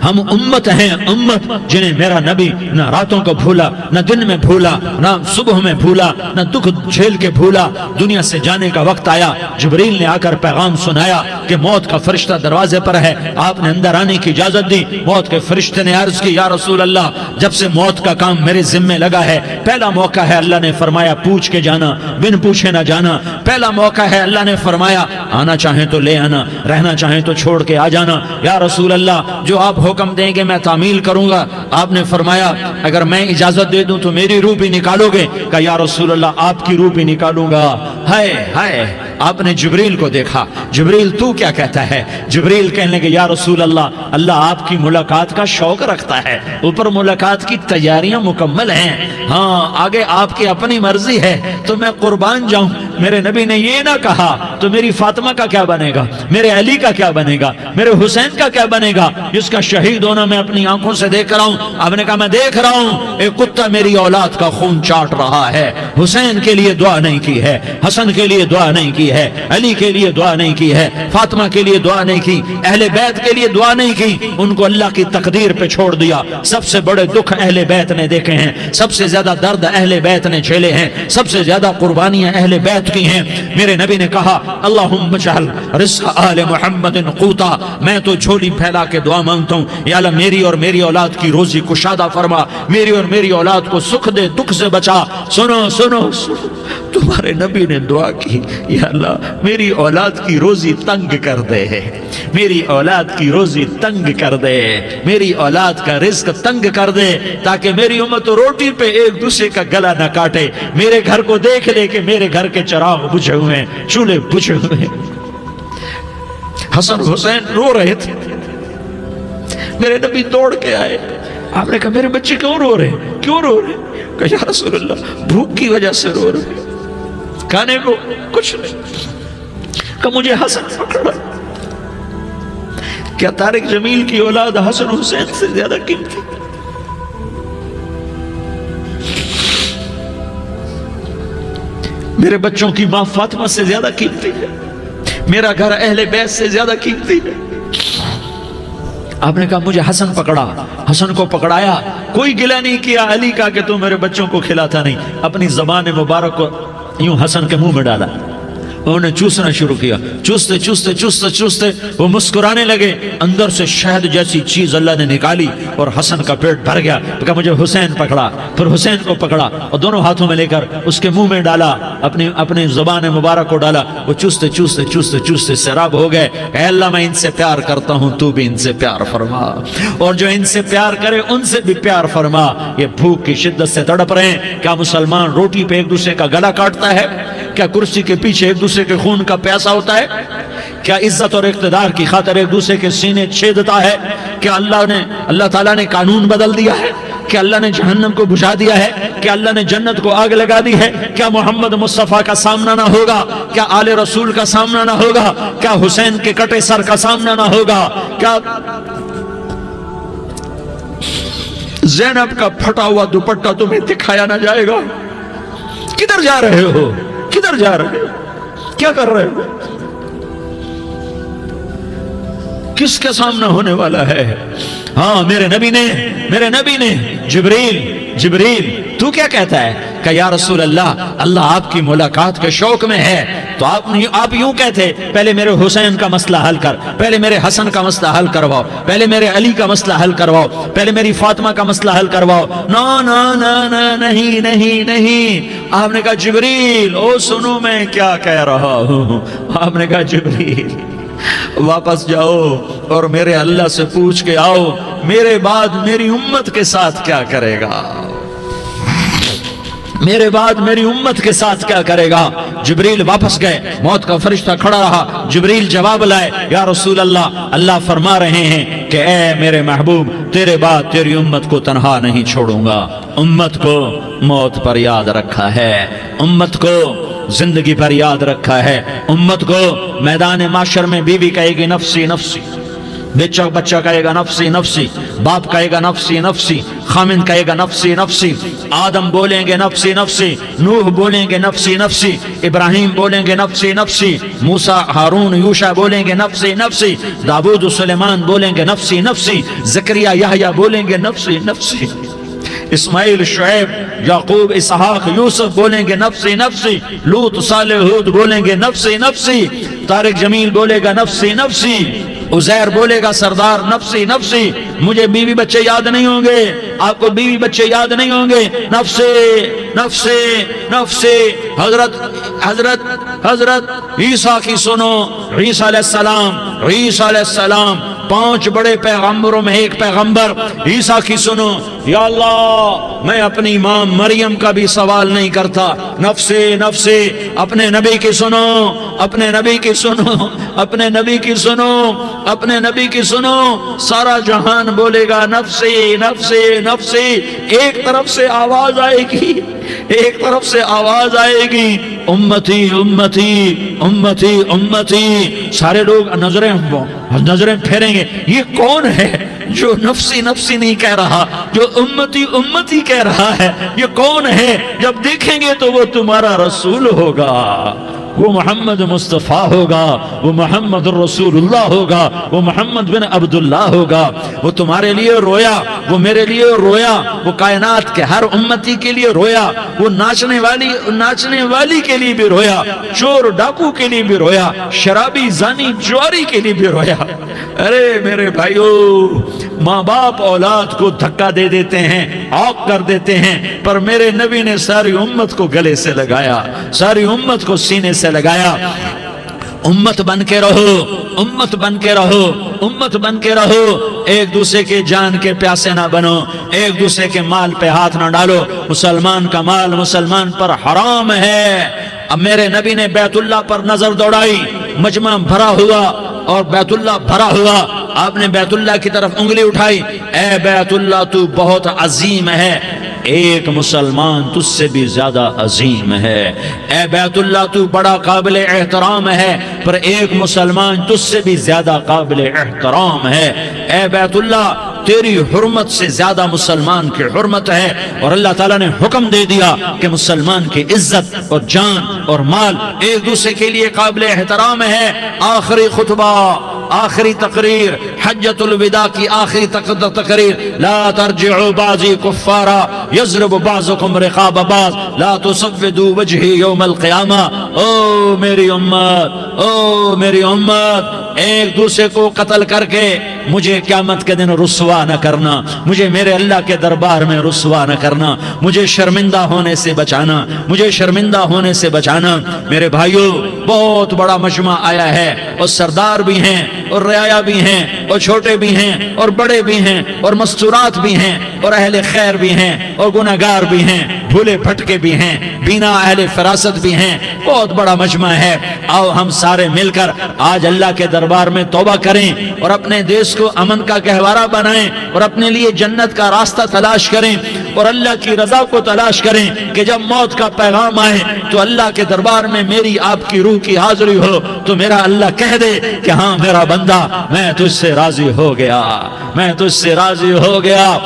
ہم امت ہیں، امت جنہیں میرا نبی نہ راتوں کو بھولا، نہ دن میں بھولا، نہ صبح میں بھولا، نہ دکھ جھیل کے بھولا۔ دنیا سے جانے کا وقت آیا، جبریل نے آ کر پیغام سنایا کہ موت کا فرشتہ دروازے پر ہے، آپ نے اندر آنے کی اجازت دی۔ موت کے فرشتے نے عرض کی، یا رسول اللہ، جب سے موت کا کام میرے ذمے لگا ہے، پہلا موقع ہے، اللہ نے فرمایا پوچھ کے جانا، بن پوچھے نہ جانا۔ پہلا موقع ہے، اللہ نے فرمایا آنا چاہیں تو لے آنا، رہنا چاہیں تو چھوڑ کے آ جانا۔ یا رسول اللہ، جو آپ حکم دیں گے میں تعمیل کروں گا۔ آپ نے فرمایا اگر میں اجازت دے دوں تو میری روح بھی نکالو گے؟ کہا یا رسول اللہ، آپ کی روح بھی نکالوں گا۔ ہائے ہائے، آپ نے جبریل کو دیکھا، جبریل تو کیا کہتا ہے؟ جبریل کہنے لگے یا رسول اللہ، اللہ آپ کی ملاقات کا شوق رکھتا ہے، اوپر ملاقات کی تیاریاں مکمل ہیں، ہاں آگے آپ کی اپنی مرضی ہے تو میں قربان جاؤں۔ میرے نبی نے یہ نہ کہا تو میری فاطمہ کا کیا بنے گا، میرے علی کا کیا بنے گا، میرے حسین کا کیا بنے گا، جس کا شہید ہونا میں اپنی آنکھوں سے دیکھ رہا ہوں۔ آپ نے کہا میں دیکھ رہا ہوں، ایک کتا میری اولاد کا خون چاٹ رہا ہے۔ حسین کے لیے دعا نہیں کی ہے، حسن کے لیے دعا نہیں کی ہے، علی کے لیے دعا نہیں کی ہے، فاطمہ کے لیے دعا نہیں کی، اہل بیت کے لیے دعا نہیں کی، ان کو اللہ کی تقدیر پہ چھوڑ دیا۔ سب سے بڑے دکھ اہل بیت نے دیکھے ہیں، سب سے زیادہ درد اہل بیت نے جھیلے ہیں، سب سے زیادہ قربانیاں اہل بیت کی ہیں۔ میرے نبی نے کہا اللہم اجعل رزق آل محمد قوتا، میں تو جھولی پھیلا کے دعا مانگتا ہوں، یا اللہ میری اور میری اولاد کی روزی کشادہ فرما، میری اور میری اولاد کو سکھ دے، دکھ سے بچا۔ سنو سنو سنو، تمہارے نبی نے دعا کی، یا اللہ میری اولاد کی روزی تنگ کر دے، میری اولاد کی روزی تنگ کر دے، میری اولاد کا رزق تنگ کر دے، تاکہ میری امت روٹی پہ ایک دوسرے کا گلا نہ کاٹے، میرے گھر کو دیکھ لے کہ میرے گھر کے چراغ بجھے ہوئے ہیں، چولہے بجھے ہوئے ہیں۔ حسن حسین رو رہے تھے، میرے نبی دوڑ کے آئے، آپ نے کہا میرے بچے کیوں رو رہے ہیں، کیوں رو رہے ہیں؟ کہا یا رسول اللہ بھوک کی وجہ سے رو رہے ہیں، کھانے کو کچھ نہیں۔ کہ مجھے حسن پکڑا۔ کیا طارق جمیل کی اولاد حسن حسین سے زیادہ قیمتی؟ میرے بچوں کی ماں فاطمہ سے زیادہ قیمتی ہے، میرا گھر اہل بیت سے زیادہ قیمتی ہے۔ آپ نے کہا مجھے حسن پکڑا، حسن کو پکڑایا، کوئی گلہ نہیں کیا علی کا کہ تو میرے بچوں کو کھلاتا نہیں، اپنی زبان مبارک کو یوں حسن کے منہ میں ڈالا، انہوں نے چوسنا شروع کیا، چوستے چوستے چوستے چوستے وہ مسکرانے لگے، اندر سے شہد جیسی چیز اللہ نے نکالی اور حسن کا پیٹ بھر گیا۔ کہا مجھے حسین پکڑا، پھر حسین کو پکڑا اور دونوں ہاتھوں میں لے کر اس کے منہ میں ڈالا، اپنی زبان مبارک کو ڈالا، وہ چوستے چوستے چوستے چوستے سیراب ہو گئے۔ اے اللہ میں ان سے پیار کرتا ہوں، تو بھی ان سے پیار فرما، اور جو ان سے پیار کرے ان سے بھی پیار فرما۔ یہ بھوک کی شدت سے تڑپ رہے ہیں، کیا مسلمان روٹی پہ ایک دوسرے کا گلا کاٹتا ہے؟ کیا کرسی کے پیچھے ایک دوسرے کے خون کا پیاسا ہوتا ہے؟ کیا عزت اور اقتدار کی خاطر ایک دوسرے کے سینے چھیدتا ہے؟ کیا اللہ تعالیٰ نے قانون بدل دیا ہے؟ کیا اللہ نے جہنم کو بجھا دیا ہے؟ کیا اللہ نے جنت کو آگ لگا دی ہے؟ کیا محمد مصطفیٰ کا سامنا نہ ہوگا؟ کیا آل رسول کا سامنا نہ ہوگا؟ کیا حسین کے کٹے سر کا سامنا نہ ہوگا؟ کیا زینب کا پھٹا ہوا دوپٹہ تمہیں دکھایا نہ جائے گا؟ کدھر جا رہے ہو؟ کدھر جا رہے ہو؟ کیا کر رہے ہو؟ کس کا سامنا ہونے والا ہے؟ ہاں میرے نبی نے جبریل تو کیا کہتا ہے؟ کہ یا رسول اللہ آپ کی ملاقات کے شوق میں ہے، تو آپ یوں کہتے پہلے میرے حسین کا مسئلہ حل کر، پہلے میرے حسن کا مسئلہ حل کرواؤ، پہلے میرے علی کا مسئلہ حل کرواؤ، پہلے میری فاطمہ کا مسئلہ حل کرواؤ۔ نہیں۔ آپ نے کہا جبریل او سنو میں کیا کہہ رہا ہوں۔ آپ نے کہا جبریل واپس جاؤ اور میرے اللہ سے پوچھ کے آؤ میرے بعد میری امت کے ساتھ کیا کرے گا، میرے بعد میری امت کے ساتھ کیا کرے گا۔ جبریل واپس گئے، موت کا فرشتہ کھڑا رہا، جبریل جواب لائے یا رسول اللہ فرما رہے ہیں کہ اے میرے محبوب تیرے بعد تیری امت کو تنہا نہیں چھوڑوں گا، امت کو موت پر یاد رکھا ہے، امت کو زندگی پر یاد رکھا ہے، امت کو میدان معاشر میں بیوی کہے گی نفسی نفسی، بچہ کہے گا نفسی نفسی، باپ کہے گا نفسی نفسی، خامن کہے گا نفسی نفسی، آدم بولیں گے نفسی نفسی، نوح بولیں گے نفسی نفسی، ابراہیم بولیں گے نفسی نفسی، موسیٰ ہارون یوشع بولیں گے نفسی نفسی، داؤد و سلیمان بولیں گے نفسی نفسی، زکریا یحییٰ بولیں گے نفسی نفسی، اسماعیل شعیب یعقوب اسحاق یوسف بولیں گے نفسی نفسی، لوط صالح ہود بولیں گے نفسی نفسی، طارق جمیل بولے گا نفسی نفسی، عزیر بولے گا سردار نفسی نفسی، مجھے بیوی بچے یاد نہیں ہوں گے، آپ کو بیوی بچے یاد نہیں ہوں گے، نفسی نفسی نفسی۔ حضرت عیسیٰ کی سنو، عیسیٰ علیہ السلام 5 بڑے پیغمبروں میں ایک پیغمبر عیسیٰ کی سنو، یا اللہ میں اپنی ماں مریم کا بھی سوال نہیں کرتا، نفسی نفسی۔ اپنے نبی کی سنو، اپنے نبی کی سنو، اپنے نبی کی سنو، اپنے نبی کی سنو، سارا جہان بولے گا نفسی نفسی نفسی۔ ایک طرف سے آواز آئے گی، ایک طرف سے آواز آئے گی، امتی امتی امتی امتی۔ سارے لوگ نظریں پھیریں گے، یہ کون ہے جو نفسی نفسی نہیں کہہ رہا، جو امتی امتی کہہ رہا ہے، یہ کون ہے؟ جب دیکھیں گے تو وہ تمہارا رسول ہوگا، وہ محمد مصطفیٰ ہوگا، وہ محمد الرسول اللہ ہوگا، وہ محمد بن عبداللہ ہوگا۔ وہ تمہارے لیے رویا، وہ میرے لیے رویا، وہ کائنات کے ہر امتی کے لیے رویا، وہ ناچنے والی کے لیے بھی رویا، چور ڈاکو کے لیے بھی رویا، شرابی زانی جواری کے لیے بھی رویا۔ ارے میرے بھائیو، ماں باپ اولاد کو دھکا دے دیتے ہیں، عوق کر دیتے ہیں، پر میرے نبی نے ساری امت کو گلے سے لگایا، ساری امت کو سینے سے لگایا۔ امت بن کے رہو، امت بن کے رہو، امت بن کے رہو، ایک دوسرے کے جان کے پیاسے نہ بنو، ایک دوسرے کے مال پہ ہاتھ نہ ڈالو۔ مسلمان کا مال مسلمان پر حرام ہے۔ اب میرے نبی نے بیت اللہ پر نظر دوڑائی، مجمع بھرا ہوا اور بیت اللہ بھرا ہوا، آپ نے بیت اللہ کی طرف انگلی اٹھائی، اے بیت اللہ تو بہت عظیم ہے، ایک مسلمان تجھ سے بھی زیادہ عظیم ہے، اے بیت اللہ تو بڑا قابل احترام ہے، پر ایک مسلمان تجھ سے بھی زیادہ قابل احترام ہے، اے بیت اللہ تیری حرمت سے زیادہ مسلمان کی حرمت ہے۔ اور اللہ تعالیٰ نے حکم دے دیا کہ مسلمان کی عزت اور جان اور مال ایک دوسرے کے لیے قابل احترام ہے۔ آخری خطبہ، آخری تقریر، حجۃ الوداع کی آخری تقریر، لا ترجعوا بعضی کفارا یضرب بعضکم رقاب بعض لا تسودوا وجہی یوم القیامہ۔ او میری امت، او میری امت، ایک دوسرے کو قتل کر کے مجھے قیامت کے دن رسوا نہ کرنا، مجھے میرے اللہ کے دربار میں رسوا نہ کرنا، مجھے شرمندہ ہونے سے بچانا، مجھے شرمندہ ہونے سے بچانا۔ میرے بھائیو، بہت بڑا مجمع آیا ہے، اور سردار بھی ہیں اور رعایا بھی ہیں اور چھوٹے بھی ہیں اور بڑے بھی ہیں اور مستورات بھی ہیں اور اہل خیر بھی ہیں اور گناہگار بھی ہیں، بھولے بھٹکے بھی ہیں، بینا اہل فراست بھی ہیں، بہت بڑا مجمع ہے۔ آؤ ہم سارے مل کر آج اللہ کے دربار میں توبہ کریں اور اپنے دیش کو امن کا گہوارہ بنائیں اور اپنے لیے جنت کا راستہ تلاش کریں اور اللہ کی رضا کو تلاش کریں کہ جب موت کا پیغام آئے تو اللہ کے دربار میں میری آپ کی روح کی حاضری ہو تو میرا اللہ کہہ دے کہ ہاں میرا بندہ، میں تجھ سے راضی ہو گیا، میں تجھ سے راضی ہو گیا۔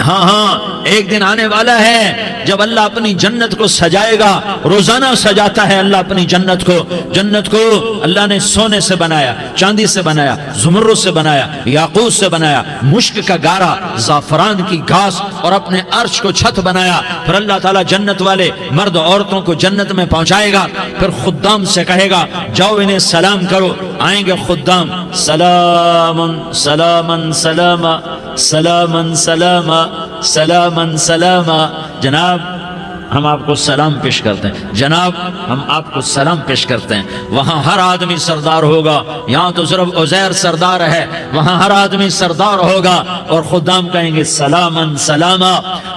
ہاں ہاں، ایک دن آنے والا ہے جب اللہ اپنی جنت کو سجائے گا، روزانہ سجاتا ہے اللہ اپنی جنت کو۔ جنت کو اللہ نے سونے سے بنایا، چاندی سے بنایا، زمرد سے بنایا، یاقوت سے بنایا، مشک کا گارا، زعفران کی گھاس اور اپنے عرش کو چھت بنایا۔ پھر اللہ تعالیٰ جنت والے مرد عورتوں کو جنت میں پہنچائے گا، پھر خدام سے کہے گا جاؤ انہیں سلام کرو۔ آئیں گے خدام، سلامن سلامن سلاما سلامن سلاما سلامن سلاما۔ جناب ہم آپ کو سلام پیش کرتے ہیں، جناب ہم آپ کو سلام پیش کرتے ہیں۔ وہاں ہر آدمی سردار ہوگا، یہاں تو صرف عزیر سردار ہے، وہاں ہر آدمی سردار ہوگا اور خدام کہیں گے سلامن سلاما۔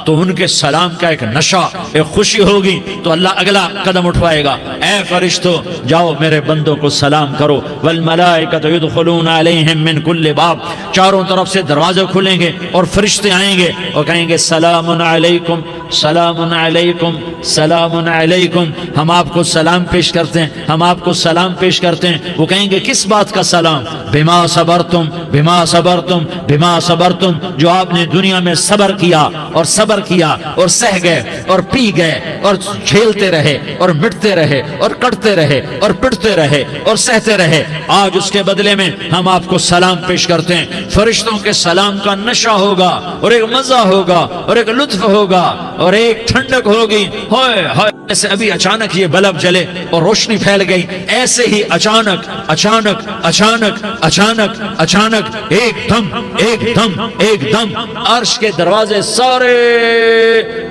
تو ان کے سلام کا ایک نشہ، ایک خوشی ہوگی، تو اللہ اگلا قدم اٹھوائے گا، اے فرشتوں جاؤ میرے بندوں کو سلام کرو۔ والملائکۃ یدخلون علیہم من کل باب، چاروں طرف سے دروازے کھلیں گے اور فرشتے آئیں گے اور کہیں گے سلام علیکم، سلام علیکم، علیکم سلام علیکم، ہم آپ کو سلام پیش کرتے ہیں، ہم آپ کو سلام پیش کرتے ہیں۔ وہ کہیں گے کس بات کا سلام؟ بما صبرتم بما صبرتم بما صبرتم، جو آپ نے دنیا میں صبر کیا اور صبر کیا اور سہ گئے اور پی گئے اور جھیلتے رہے اور مٹتے رہے اور کٹتے رہے اور پٹتے رہے اور سہتے رہے، آج اس کے بدلے میں ہم آپ کو سلام پیش کرتے ہیں۔ فرشتوں کے سلام کا نشہ ہوگا اور ایک مزہ ہوگا اور ایک لطف ہوگا اور ایک ٹھنڈک ہوگی۔ ہوئے ہوئے، ایسے ابھی اچانک یہ بلب جلے اور روشنی پھیل گئی، ایسے ہی اچانک اچانک اچانک اچانک اچانک ایک دم ایک دم ایک دم عرش کے دروازے سارے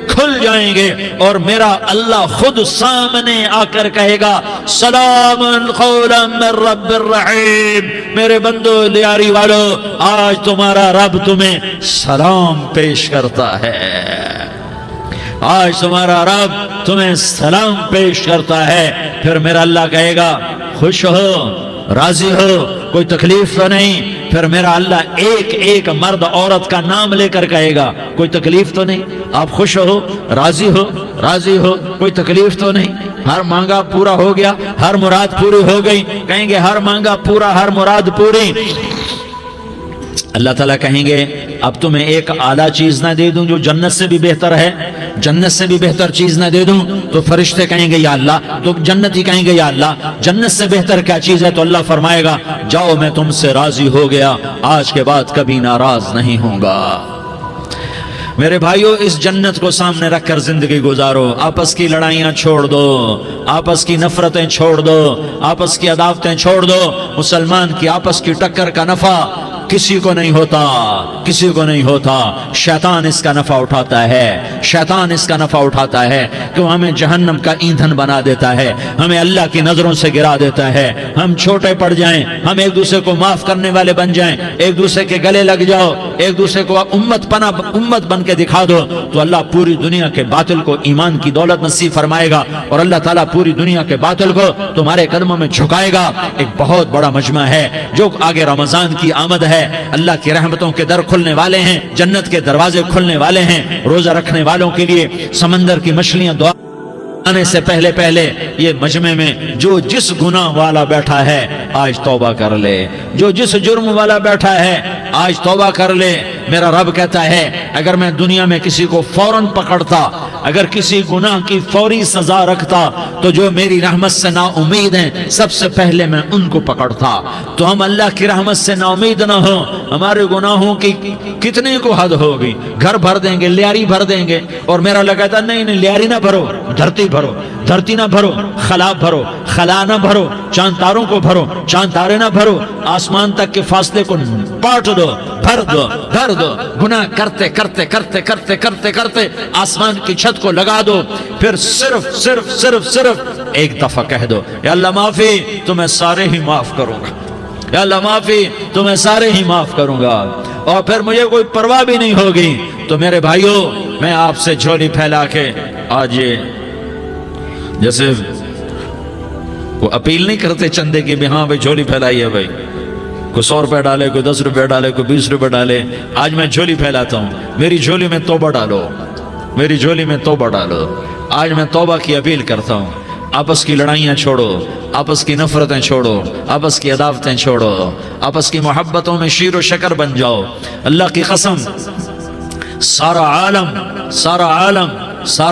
کھل جائیں گے اور میرا اللہ خود سامنے آ کر کہے گا سلام قولا من رب الرحیم، میرے بندو لیاری والو، آج تمہارا رب تمہیں سلام پیش کرتا ہے، آج تمہارا رب تمہیں سلام پیش کرتا ہے۔ پھر میرا اللہ کہے گا خوش ہو، راضی ہو، کوئی تکلیف تو نہیں؟ پھر میرا اللہ ایک ایک مرد عورت کا نام لے کر کہے گا کوئی تکلیف تو نہیں؟ آپ خوش ہو، راضی ہو، راضی ہو، کوئی تکلیف تو نہیں؟ ہر مانگا پورا ہو گیا، ہر مراد پوری ہو گئی؟ کہیں گے ہر مانگا پورا، ہر مراد پوری۔ اللہ تعالیٰ کہیں گے اب تمہیں ایک اعلیٰ چیز نہ دے دوں جو جنت سے بھی بہتر ہے؟ جنت سے بھی بہتر چیز نہ دے دوں؟ تو فرشتے کہیں گے یا اللہ، تو جنتی کہیں گے یا اللہ جنت سے بہتر کیا چیز ہے؟ تو اللہ فرمائے گا جاؤ میں تم سے راضی ہو گیا، آج کے بعد کبھی ناراض نہیں ہوں گا۔ میرے بھائیو، اس جنت کو سامنے رکھ کر زندگی گزارو، آپس کی لڑائیاں چھوڑ دو، آپس کی نفرتیں چھوڑ دو، آپس کی عداوتیں چھوڑ دو۔ مسلمان کی آپس کی ٹکر کا نفع کسی کو نہیں ہوتا، کسی کو نہیں ہوتا، شیطان اس کا نفع اٹھاتا ہے، شیطان اس کا نفع اٹھاتا ہے کہ وہ ہمیں جہنم کا ایندھن بنا دیتا ہے، ہمیں اللہ کی نظروں سے گرا دیتا ہے، ہم چھوٹے پڑ جائیں، ہم ایک دوسرے کو معاف کرنے والے بن جائیں، ایک دوسرے کے گلے لگ جاؤ، ایک دوسرے کو امت بن کے دکھا دو، تو اللہ پوری دنیا کے باطل کو ایمان کی دولت نصیب فرمائے گا اور اللہ تعالیٰ پوری دنیا کے باطل کو تمہارے قدموں میں جھکائے گا۔ ایک بہت بڑا مجمع ہے جو آگے رمضان کی آمد ہے، اللہ کی رحمتوں کے در کھلنے والے ہیں، جنت کے دروازے کھلنے والے ہیں، روزہ رکھنے والوں کے لیے سمندر کی مچھلیاں دعا آنے سے پہلے پہلے یہ مجمع میں جو جس گناہ والا بیٹھا ہے آج توبہ کر لے، جو جس جرم والا بیٹھا ہے آج توبہ کر لے۔ میرا رب کہتا ہے اگر میں دنیا میں کسی کو فوراً پکڑتا، اگر کسی گناہ کی فوری سزا رکھتا تو جو میری رحمت سے نا امید ہیں سب سے پہلے میں ان کو پکڑتا۔ تو ہم اللہ کی رحمت سے نا امید نہ ہوں، ہمارے گناہوں کی کتنے کو حد ہوگی، گھر بھر دیں گے، لیاری بھر دیں گے، اور میرا اللہ کہتا ہے نہیں لیاری نہ بھرو، دھرتی بھرو، دھرتی نہ بھرو، خلا بھرو، خلا نہ بھرو، چاند تاروں کو بھرو، چاند تارے نہ بھرو، آسمان تک کے فاصلے کو پاٹ دو، بھر دو، بھر دو، گناہ کرتے کرتے کرتے کرتے کرتے کرتے آسمان کی چھت کو لگا دو، پھر صرف صرف صرف صرف ایک دفعہ کہہ دو یا اللہ معافی، تو میں سارے ہی معاف کروں گا، یا اللہ معافی، تو میں سارے ہی معاف کروں گا، اور پھر مجھے کوئی پرواہ بھی نہیں ہوگی۔ تو میرے بھائیو، میں آپ سے جھولی پھیلا کے آج یہ جیسے وہ اپیل نہیں کرتے چندے کی بھی ہاں بھائی جھولی پھیلائی ہے، بھائی کوئی 100 روپے ڈالے، کوئی 10 روپے ڈالے، کوئی 20 روپے ڈالے، آج میں جھولی پھیلاتا ہوں، میری جھولی میں توبہ ڈالو، میری جھولی میں توبہ ڈالو۔ آج میں توبہ کی اپیل کرتا ہوں، آپس کی لڑائیاں چھوڑو، آپس کی نفرتیں چھوڑو، آپس کی عداوتیں چھوڑو، آپس کی محبتوں میں شیر و شکر بن جاؤ۔ اللہ کی قسم، سارا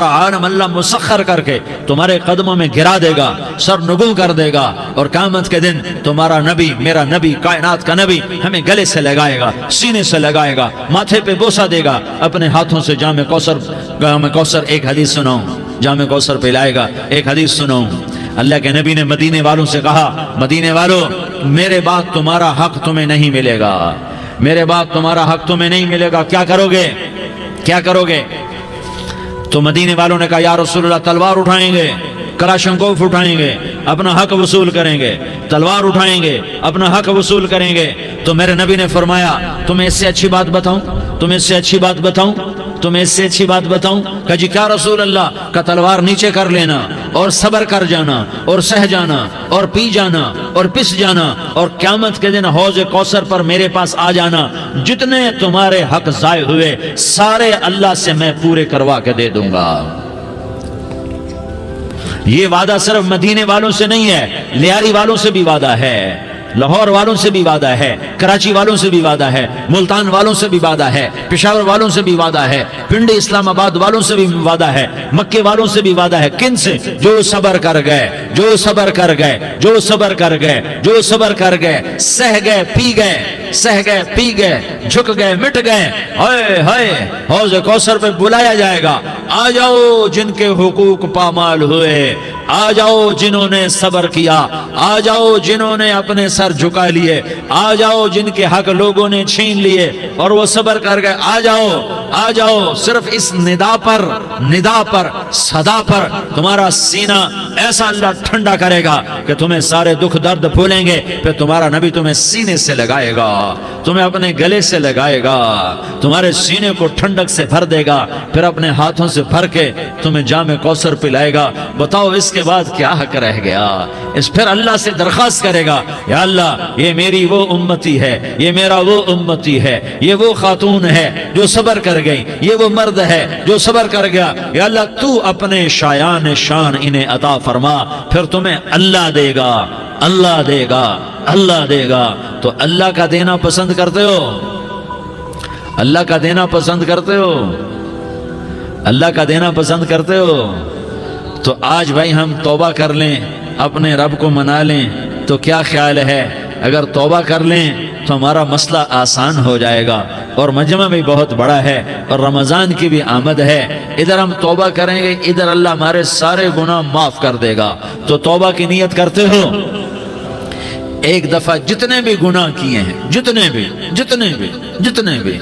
عالم اللہ مسخر کر کے تمہارے قدموں میں گرا دے گا، سر نگوں کر دے گا، اور قیامت کے دن تمہارا نبی، میرا نبی، کائنات کا نبی ہمیں گلے سے لگائے گا، سینے سے لگائے گا، ماتھے پہ بوسہ دے گا، اپنے ہاتھوں سے جام کوثر ایک حدیث سناؤں، جام کوثر پلائے گا، ایک حدیث سناؤں۔ اللہ کے نبی نے مدینے والوں سے کہا، مدینے والوں میرے بعد تمہارا حق تمہیں نہیں ملے گا، میرے بعد تمہارا حق تمہیں نہیں ملے گا، کیا کرو گے، کیا کرو گے؟ تو مدینے والوں نے کہا یا رسول اللہ تلوار اٹھائیں گے، کراشنکوف اٹھائیں گے، اپنا حق وصول کریں گے، تلوار اٹھائیں گے، اپنا حق وصول کریں گے۔ تو میرے نبی نے فرمایا تمہیں اس سے اچھی بات بتاؤں، تمہیں اس سے اچھی بات بتاؤں، تمہیں اس سے اچھی بات بتاؤں؟ کہا جی کیا رسول اللہ؟ کا تلوار نیچے کر لینا اور صبر کر جانا اور سہ جانا اور پی جانا اور پس جانا، اور قیامت کے دن حوض کوثر پر میرے پاس آ جانا، جتنے تمہارے حق ضائع ہوئے سارے اللہ سے میں پورے کروا کے دے دوں گا۔ یہ وعدہ صرف مدینے والوں سے نہیں ہے، لیاری والوں سے بھی وعدہ ہے، لاہور والوں سے بھی وعدہ ہے، کراچی والوں سے بھی وعدہ ہے، ملتان والوں سے بھی وعدہ ہے، پشاور والوں سے بھی وعدہ ہے، پنڈی اسلام آباد والوں سے بھی وعدہ ہے، مکے والوں سے بھی وعدہ ہے۔ کن سے؟ جو صبر کر گئے، جو صبر کر گئے، جو صبر کر گئے، جو صبر کر گئے، سہ گئے پی گئے، سہ گئے پی گئے، جھک گئے مٹ گئے۔ ہائے ہائے، حوض کوثر پہ بلایا جائے گا، آ جاؤ جن کے حقوق پامال ہوئے، آ جاؤ جنہوں نے صبر کیا، آ جاؤ جنہوں نے اپنے سر جھکا لیے، آ جاؤ جن کے حق لوگوں نے چھین لیے اور وہ صبر کر گئے، آ جاؤ آ جاؤ۔ صرف اس ندا پر صدا پر تمہارا سینہ ایسا اللہ ٹھنڈا کرے گا کہ تمہیں سارے دکھ درد بھولیں گے، پھر تمہارا نبی تمہیں سینے سے لگائے گا، تمہیں اپنے گلے سے لگائے گا، تمہارے سینے کو ٹھنڈک سے بھر دے گا، پھر اپنے ہاتھوں سے بھر کے تمہیں جام کوثر پلائے گا۔ بتاؤ اس کے بعد کیا حق رہ گیا؟ اس پھر اللہ سے درخواست کرے گا، یا اللہ یہ میری وہ امتی ہے، یہ میرا وہ امتی ہے، یہ وہ خاتون ہے جو صبر کر گئی، یہ وہ مرد ہے جو صبر کر گیا، یا اللہ تو اپنے شایان شان انہیں عطا فرما، پھر تمہیں اللہ دے گا، اللہ دے گا، اللہ دے گا۔ تو اللہ کا دینا پسند کرتے ہو؟ اللہ کا دینا پسند کرتے ہو؟ اللہ کا دینا پسند کرتے ہو؟ تو آج بھائی ہم توبہ کر لیں، اپنے رب کو منا لیں، تو کیا خیال ہے اگر توبہ کر لیں تو ہمارا مسئلہ آسان ہو جائے گا، اور مجمع بھی بہت بڑا ہے اور رمضان کی بھی آمد ہے، ادھر ہم توبہ کریں گے، ادھر اللہ ہمارے سارے گناہ معاف کر دے گا۔ تو توبہ کی نیت کرتے ہو؟ ایک دفعہ جتنے بھی گناہ کیے ہیں، جتنے بھی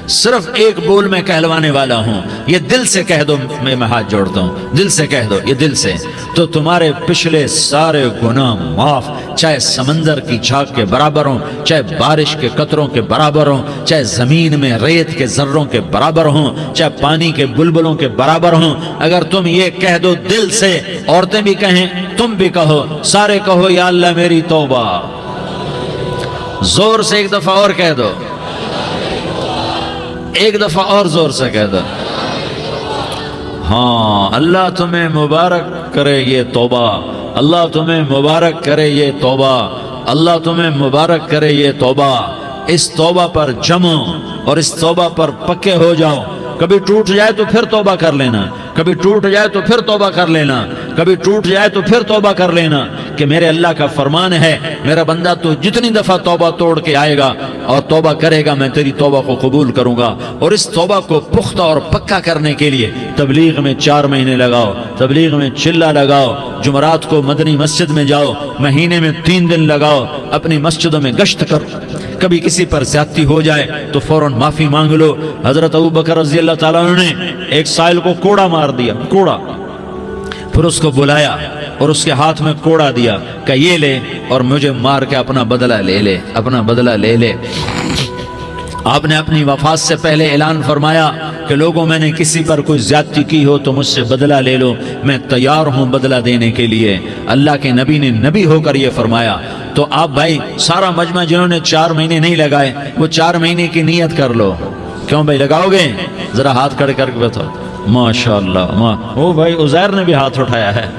صرف ایک بول میں کہلوانے والا ہوں، یہ دل سے کہہ دو، میں ہاتھ جوڑتا ہوں، دل سے کہہ دو، یہ دل سے، تو تمہارے پچھلے سارے گناہ معاف، چاہے سمندر کی جھاگ کے برابر ہوں، چاہے بارش کے قطروں کے برابر ہوں، چاہے زمین میں ریت کے ذروں کے برابر ہوں، چاہے پانی کے بلبلوں کے برابر ہوں۔ اگر تم یہ کہہ دو دل سے، عورتیں بھی کہیں، تم بھی کہو، سارے کہو، یا اللہ میری توبہ، زور سے ایک دفعہ اور کہہ دو، ایک دفعہ اور زور سے کہہ دو۔ ہاں، اللہ تمہیں مبارک کرے یہ توبہ، اللہ تمہیں مبارک کرے یہ توبہ، اللہ تمہیں مبارک کرے یہ توبہ۔ اس توبہ پر جمو اور اس توبہ پر پکے ہو جاؤ۔ کبھی ٹوٹ جائے تو پھر توبہ کر لینا، کبھی ٹوٹ جائے تو پھر توبہ کر لینا، کبھی ٹوٹ جائے تو پھر توبہ کر لینا، کہ میرے اللہ کا فرمان ہے، میرا بندہ تو جتنی دفعہ توبہ توڑ کے آئے گا اور توبہ کرے گا، میں تیری توبہ کو قبول کروں گا۔ اور اس توبہ کو پختہ اور پکا کرنے کے لیے تبلیغ میں 4 مہینے لگاؤ، تبلیغ میں چلہ لگاؤ، جمعرات کو مدنی مسجد میں جاؤ، مہینے میں 3 دن لگاؤ، اپنی مسجدوں میں گشت کرو، کبھی کسی پر زیادتی ہو جائے تو فوراً معافی مانگ لو۔ حضرت ابوبکر رضی اللہ تعالیٰ عنہ نے ایک سائل کو کوڑا مار دیا، کوڑا، پھر اس کو بلایا اور اس کے ہاتھ میں کوڑا دیا کہ یہ لے اور مجھے مار کے اپنا بدلہ لے لے، اپنا بدلہ لے لے۔ آپ نے اپنی وفات سے پہلے اعلان فرمایا کہ لوگوں، میں نے کسی پر کوئی زیادتی کی ہو تو مجھ سے بدلہ لے لو، میں تیار ہوں بدلہ دینے کے لیے۔ اللہ کے نبی نے نبی ہو کر یہ فرمایا۔ تو آپ بھائی سارا مجمع جنہوں نے 4 مہینے نہیں لگائے، وہ 4 مہینے کی نیت کر لو۔ کیوں بھائی لگاؤ گے؟ ذرا ہاتھ کھڑے کر کے بتاؤ۔ ماشاءاللہ، وہ بھائی عزیر نے بھی ہاتھ اٹھایا ہے،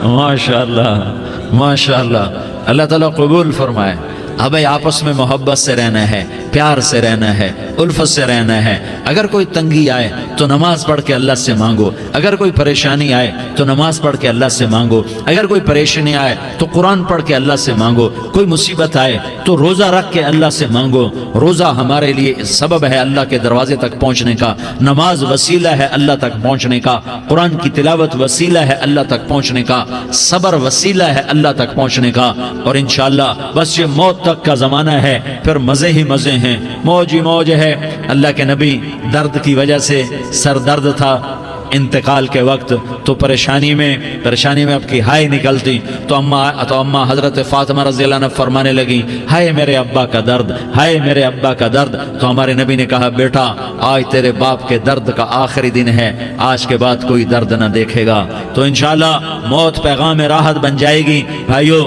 ماشاءاللہ ماشاءاللہ، اللہ تعالیٰ قبول فرمائے۔ اب بھائی آپس میں محبت سے رہنا ہے، پیار سے رہنا ہے، الفت سے رہنا ہے۔ اگر کوئی تنگی آئے تو نماز پڑھ کے اللہ سے مانگو، اگر کوئی پریشانی آئے تو نماز پڑھ کے اللہ سے مانگو، اگر کوئی پریشانی آئے تو قرآن پڑھ کے اللہ سے مانگو، کوئی مصیبت آئے تو روزہ رکھ کے اللہ سے مانگو۔ روزہ ہمارے لیے سبب ہے اللہ کے دروازے تک پہنچنے کا، نماز وسیلہ ہے اللہ تک پہنچنے کا، قرآن کی تلاوت وسیلہ ہے اللہ تک پہنچنے کا، صبر وسیلہ ہے اللہ تک پہنچنے کا۔ اور انشاءاللہ بس یہ موت تک کا زمانہ ہے، پھر مزے ہی مزے ہیں، موج ہی موج ہے۔ اللہ کے نبی درد کی وجہ سے سر درد تھا انتقال کے وقت، تو پریشانی میں اب کی ہائے نکلتی، تو اماں حضرت فاطمہ رضی اللہ عنہ فرمانے لگی، ہائے میرے ابا کا درد، ہائے میرے ابا کا درد۔ تو ہمارے نبی نے کہا، بیٹا آج تیرے باپ کے درد کا آخری دن ہے، آج کے بعد کوئی درد نہ دیکھے گا۔ تو انشاءاللہ موت پیغام راحت بن جائے گی۔ بھائیو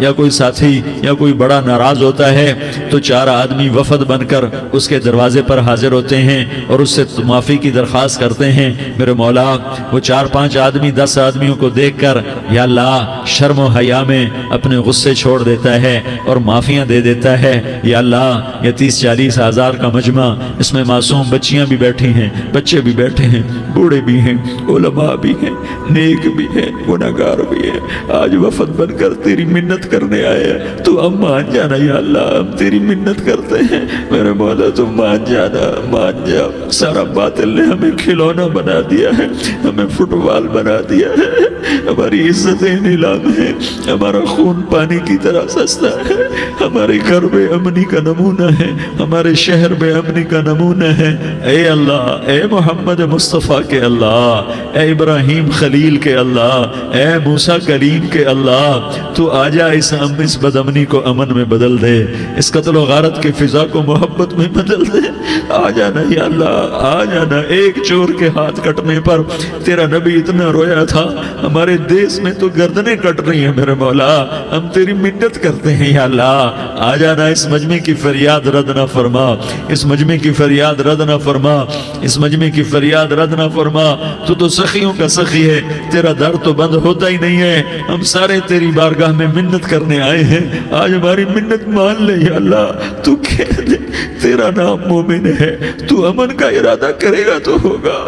یا کوئی ساتھی یا کوئی بڑا ناراض ہوتا ہے تو 4 آدمی وفد بن کر اس کے دروازے پر حاضر ہوتے ہیں اور اس سے معافی کی درخواست کرتے ہیں۔ میرے مولا وہ 4-5 آدمی 10 آدمیوں کو دیکھ کر یا اللہ شرم و حیا میں اپنے غصے چھوڑ دیتا ہے اور معافیاں دے دیتا ہے۔ یا اللہ یہ 30-40 ہزار کا مجمع، اس میں معصوم بچیاں بھی بیٹھی ہیں، بچے بھی بیٹھے ہیں، بوڑھے بھی ہیں، علماء بھی ہیں، نیک بھی ہیں، گناہگار بھی ہیں، آج وفد بن کر تیری منت کرنے آئے ہیں، تو ہم مان جانا یا اللہ، ہم تیری منت کرتے ہیں میرے مولا، تو مان جانا، مان جا۔ سارا باطل نے ہمیں کھلونا بنا دیا ہے، ہمیں فٹ بال بنا دیا ہے، ہماری عزتیں نیلام ہے، ہمارا خون پانی کی طرح سستا ہے، ہمارے گھر بے امنی کا نمونہ ہے، ہمارے شہر بے امنی کا نمونہ ہے۔ اے اللہ، اے محمد مصطفیٰ کے اللہ، اے ابراہیم خلیل کے اللہ، اے موسیٰ کلیم کے اللہ، تو آجا اس بد امنی کو امن میں بدل دے، اس قتل و غارت کی فضا کو محبت میں بدل دے۔ آ جانا یا اللہ، آ جانا۔ ایک چور کے ہاتھ کٹنے پر تیرا نبی اتنا رویا تھا، ہمارے دیس میں تو گردنیں کٹ رہی ہیں میرے مولا، ہم تیری منت کرتے ہیں یا اللہ، آ جانا۔ اس مجمع کی فریاد رد نہ فرما، اس مجمع کی فریاد رد نہ فرما، اس مجمع کی فریاد رد نہ فرما۔ تو سخیوں کا سخی ہے، تیرا در تو بند ہوتا ہی نہیں ہے، ہم سارے تیری بارگاہ میں منت کرنے آئے ہیں، آج ہماری منت مان لے یا اللہ۔ تو کہہ دے تیرا نام مومن ہے، تو امن کا ارادہ کرے گا تو ہوگا،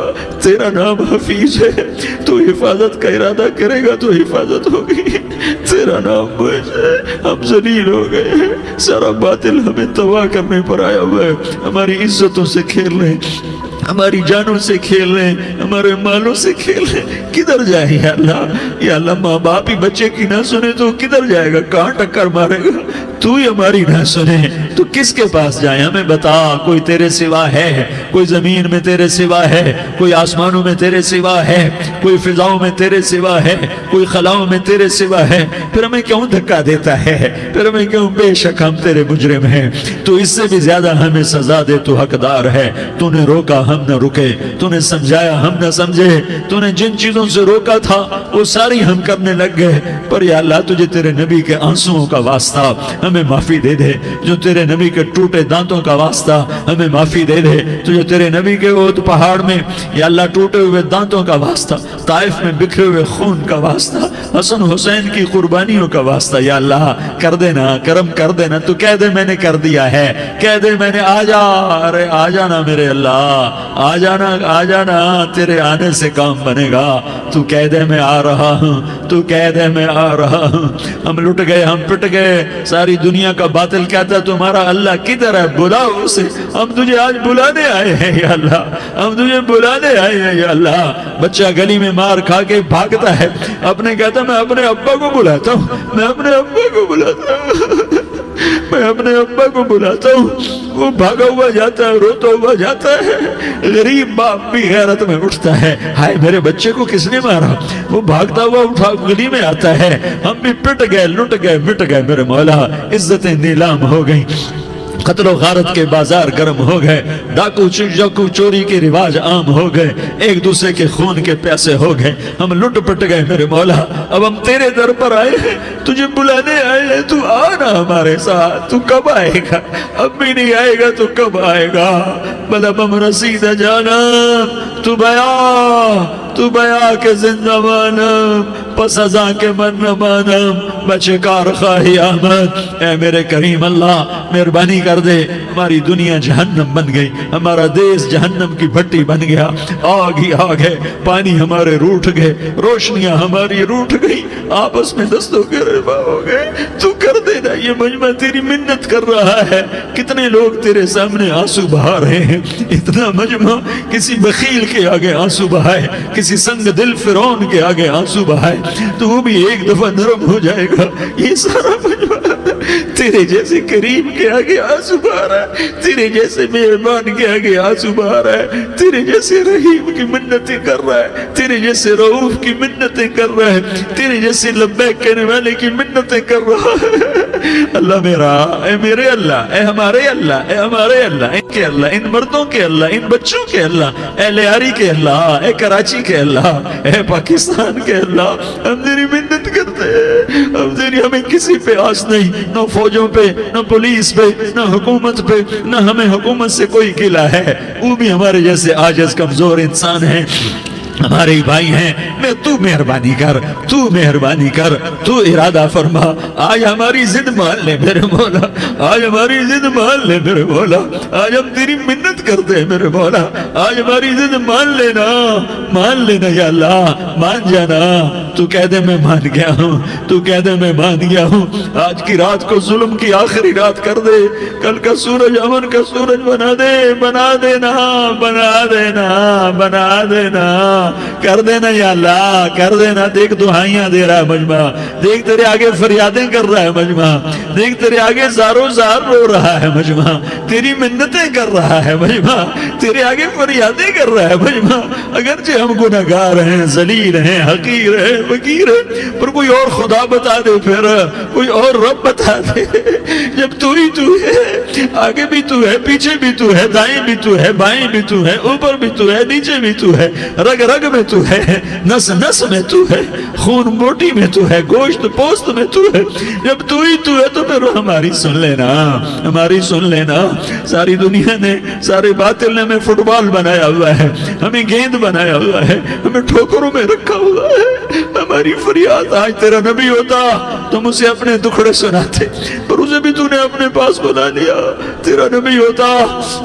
تیرا نام حفیظ ہے، تو حفاظت کا ارادہ کرے گا تو حفاظت ہوگی، تیرا نام موج ہے، ہم ذلیل ہو گئے ہیں، سارا باطل ہمیں تباہ کرنے پر آیا ہوا ہے، ہماری عزتوں سے کھیل رہے ہیں، ہماری جانوں سے کھیل رہے ہیں، ہمارے مالوں سے کھیل رہے ہیں، کدھر جائے یا اللہ؟ یا اللہ ماں باپ ہی بچے کی نہ سنے تو کدھر جائے گا، کہاں ٹکر مارے گا؟ تو ہی ہماری نہ سنے تو کس کے پاس جائیں؟ ہمیں بتا، کوئی تیرے سوا ہے؟ کوئی زمین میں تیرے سوا ہے؟ کوئی آسمانوں میں تیرے سوا ہے؟ کوئی فضاؤں میں تیرے سوا ہے؟ کوئی خلاؤں میں تیرے سوا ہے؟ پھر ہمیں کیوں دھکا دیتا ہے؟ پھر ہمیں کیوں؟ بے شک ہم تیرے مجرم ہیں، تو اس سے بھی زیادہ ہمیں سزا دے، تو حقدار ہے۔ تو نے روکا ہم نہ رکے، تو نے سمجھایا ہم نہ سمجھے، تو نے جن چیزوں سے روکا تھا وہ ساری ہم کرنے لگ گئے، پر یا اللہ تجھے تیرے نبی کے آنسوؤں کا واسطہ ہمیں معافی دے دے، جو تیرے نبی کے ٹوٹے دانتوں کا واسطہ ہمیں معافی دے دے، تو جو تیرے نبی کے وہ پہاڑ میں یا اللہ ٹوٹے ہوئے دانتوں کا واسطہ، طائف میں بکھرے ہوئے خون کا واسطہ، حسن حسین کی قربانیوں کا واسطہ، یا اللہ کر دینا، کرم کر دینا۔ تو کہہ دے میں نے کر دیا ہے، کہہ دے میں نے، آ جا، ارے آ جانا میرے اللہ، آ جانا، آ جانا، تیرے آنے سے کام بنے گا۔ تو کہہ دے میں آ رہا ہوں، تو کہہ دے میں آ رہا ہوں۔ ہم لٹ گئے، ہم پٹ گئے، ساری دنیا کا باطل کہتا ہے تمہارا اللہ کدھر ہے، بلاؤ اسے، ہم تجھے آج بلانے آئے ہیں یا اللہ، ہم تجھے بلانے آئے ہیں یا اللہ۔ بچہ گلی میں مار کھا کے بھاگتا ہے، اپنے کہتا میں اپنے ابا کو بلاتا ہوں، میں اپنے ابا کو بلاتا ہوں، میں اپنے ابا کو بلاتا ہوں، وہ بھاگا ہوا جاتا ہے، روتا ہوا جاتا ہے۔ غریب باپ بھی غیرت میں اٹھتا ہے، ہائے میرے بچے کو کس نے مارا، وہ بھاگتا ہوا اٹھا گلی میں آتا ہے۔ ہم بھی پٹ گئے، لٹ گئے، مٹ گئے میرے مولا، عزتیں نیلام ہو گئیں، قتل و غارت کے بازار گرم ہو گئے، ڈاکو چوری کے رواج عام ہو گئے، ایک دوسرے کے خون کے پیاسے ہو گئے، ہم لٹ پٹ گئے میرے مولا۔ اب ہم تیرے در پر آئے ہیں، تجھے بلانے آئے ہیں، تو آنا ہمارے ساتھ۔ تو کب آئے گا؟ اب بھی نہیں آئے گا تو کب آئے گا؟ بلبم رسید جانم تو بیا کے زندہ مانم، پس ازاں کے من نہ مانم، بچے کار خواہی آمد۔ اے میرے کریم اللہ مہربانی کر دے، ہماری دنیا جہنم بن گئی، ہمارا دیس جہنم کی بھٹی بن گیا، آگ ہی آگ ہے، پانی ہمارے روٹھ گئے، روشنیاں ہماری روٹھ گئی، آپس میں دستوں کے ربا ہو گئے۔ تو کر دینا، یہ مجمع تیری منت کر رہا ہے، کتنے لوگ تیرے سامنے آنسو بہا رہے ہیں، اتنا مجمع کسی بخیل کے آگے آنسو بہائے، کسی سنگ دل فرعون کے آگے آنسو بہائے تو وہ بھی ایک دفعہ نرم ہو جائے گا۔ یہ سارا مجمع تیرے جیسے کریم کے آگے آنسو بہا رہا ہے، تیرے جیسے مہربان کے آگے آنسو بہا رہا ہے، تیرے جیسے رحیم کی منتیں کر رہا ہے، تیرے جیسے رؤوف کی منتیں کر رہا ہے، تیرے جیسے لبیک کہنے والے کی منتیں کر رہا ہے۔ اللہ میرا، اے میرے اللہ، اے ہمارے اللہ، اے ہمارے اللہ، ان کے اللہ، ان مردوں کے اللہ، ان بچوں کے اللہ، اے لیاری کے اللہ، اے کراچی کے اللہ، اے پاکستان کے اللہ، ہم تیری منت کرتے ہیں، اب تیری ہمیں کسی پہ آس نہیں، نہ فوجوں پہ، نہ پولیس پہ، نہ حکومت پہ، نہ ہمیں حکومت سے کوئی قلع ہے، وہ بھی ہمارے جیسے عاجز کمزور انسان ہیں، ہمارے بھائی ہیں۔ میں تو مہربانی کر، تو مہربانی کر، تو ارادہ فرما، آج ہماری ضد مان لے میرے مولا، آج ہماری ضد مان لے میرے مولا، آج ہم تیری منت کرتے ہیں میرے مولا، آج ہماری ضد مان لینا یا اللہ، مان جانا۔ تو کہہ دے میں مان گیا ہوں، تو کہہ دے میں مان گیا ہوں، آج کی رات کو ظلم کی آخری رات کر دے، کل کا سورج امن کا سورج بنا دے، بنا دینا، بنا دینا، بنا دینا، کر دینا یا اللہ، کر دینا۔ دیکھ دعائیاں دے رہا ہے مجمع، دیکھ تیرے آگے فریادیں کر رہا ہے مجمع، دیکھ تیرے آگے زارو زار رو رہا ہے مجمع، تیری منتیں کر رہا ہے مجمع، تیرے آگے فریادیں کر رہا ہے مجمع۔ اگرچہ ہم گناہگار ہیں، ذلیل ہیں، حقیر ہیں، فقیر ہیں، پر کوئی اور خدا بتا دے، پھر کوئی اور رب بتا دے۔ جب تو ہی تو ہے، آگے بھی تو ہے، پیچھے بھی تو ہے، دائیں بھی تو ہے، بائیں بھی تو ہے، اوپر بھی تو ہے، نیچے بھی تو ہے، رگ رگ میں تو ہے، نس نس میں تو ہے، خون بوٹی میں تو ہے، گوشت پوست میں تو ہے۔ جب تو ہی تو ہے تو پھر ہماری سن لینا، ہماری سن لینا۔ ساری دنیا نے، سارے باطل نے ہمیں فٹ بال بنایا ہوا ہے، ہمیں گیند بنایا ہوا ہے، ہمیں ٹھوکروں میں رکھا ہوا ہے۔ ہماری فریاد، آج تیرا نبی ہوتا تم اسے اپنے دکھڑے سناتے، پر اسے بھی تو نے اپنے پاس بنا لیا۔ تیرا نبی ہوتا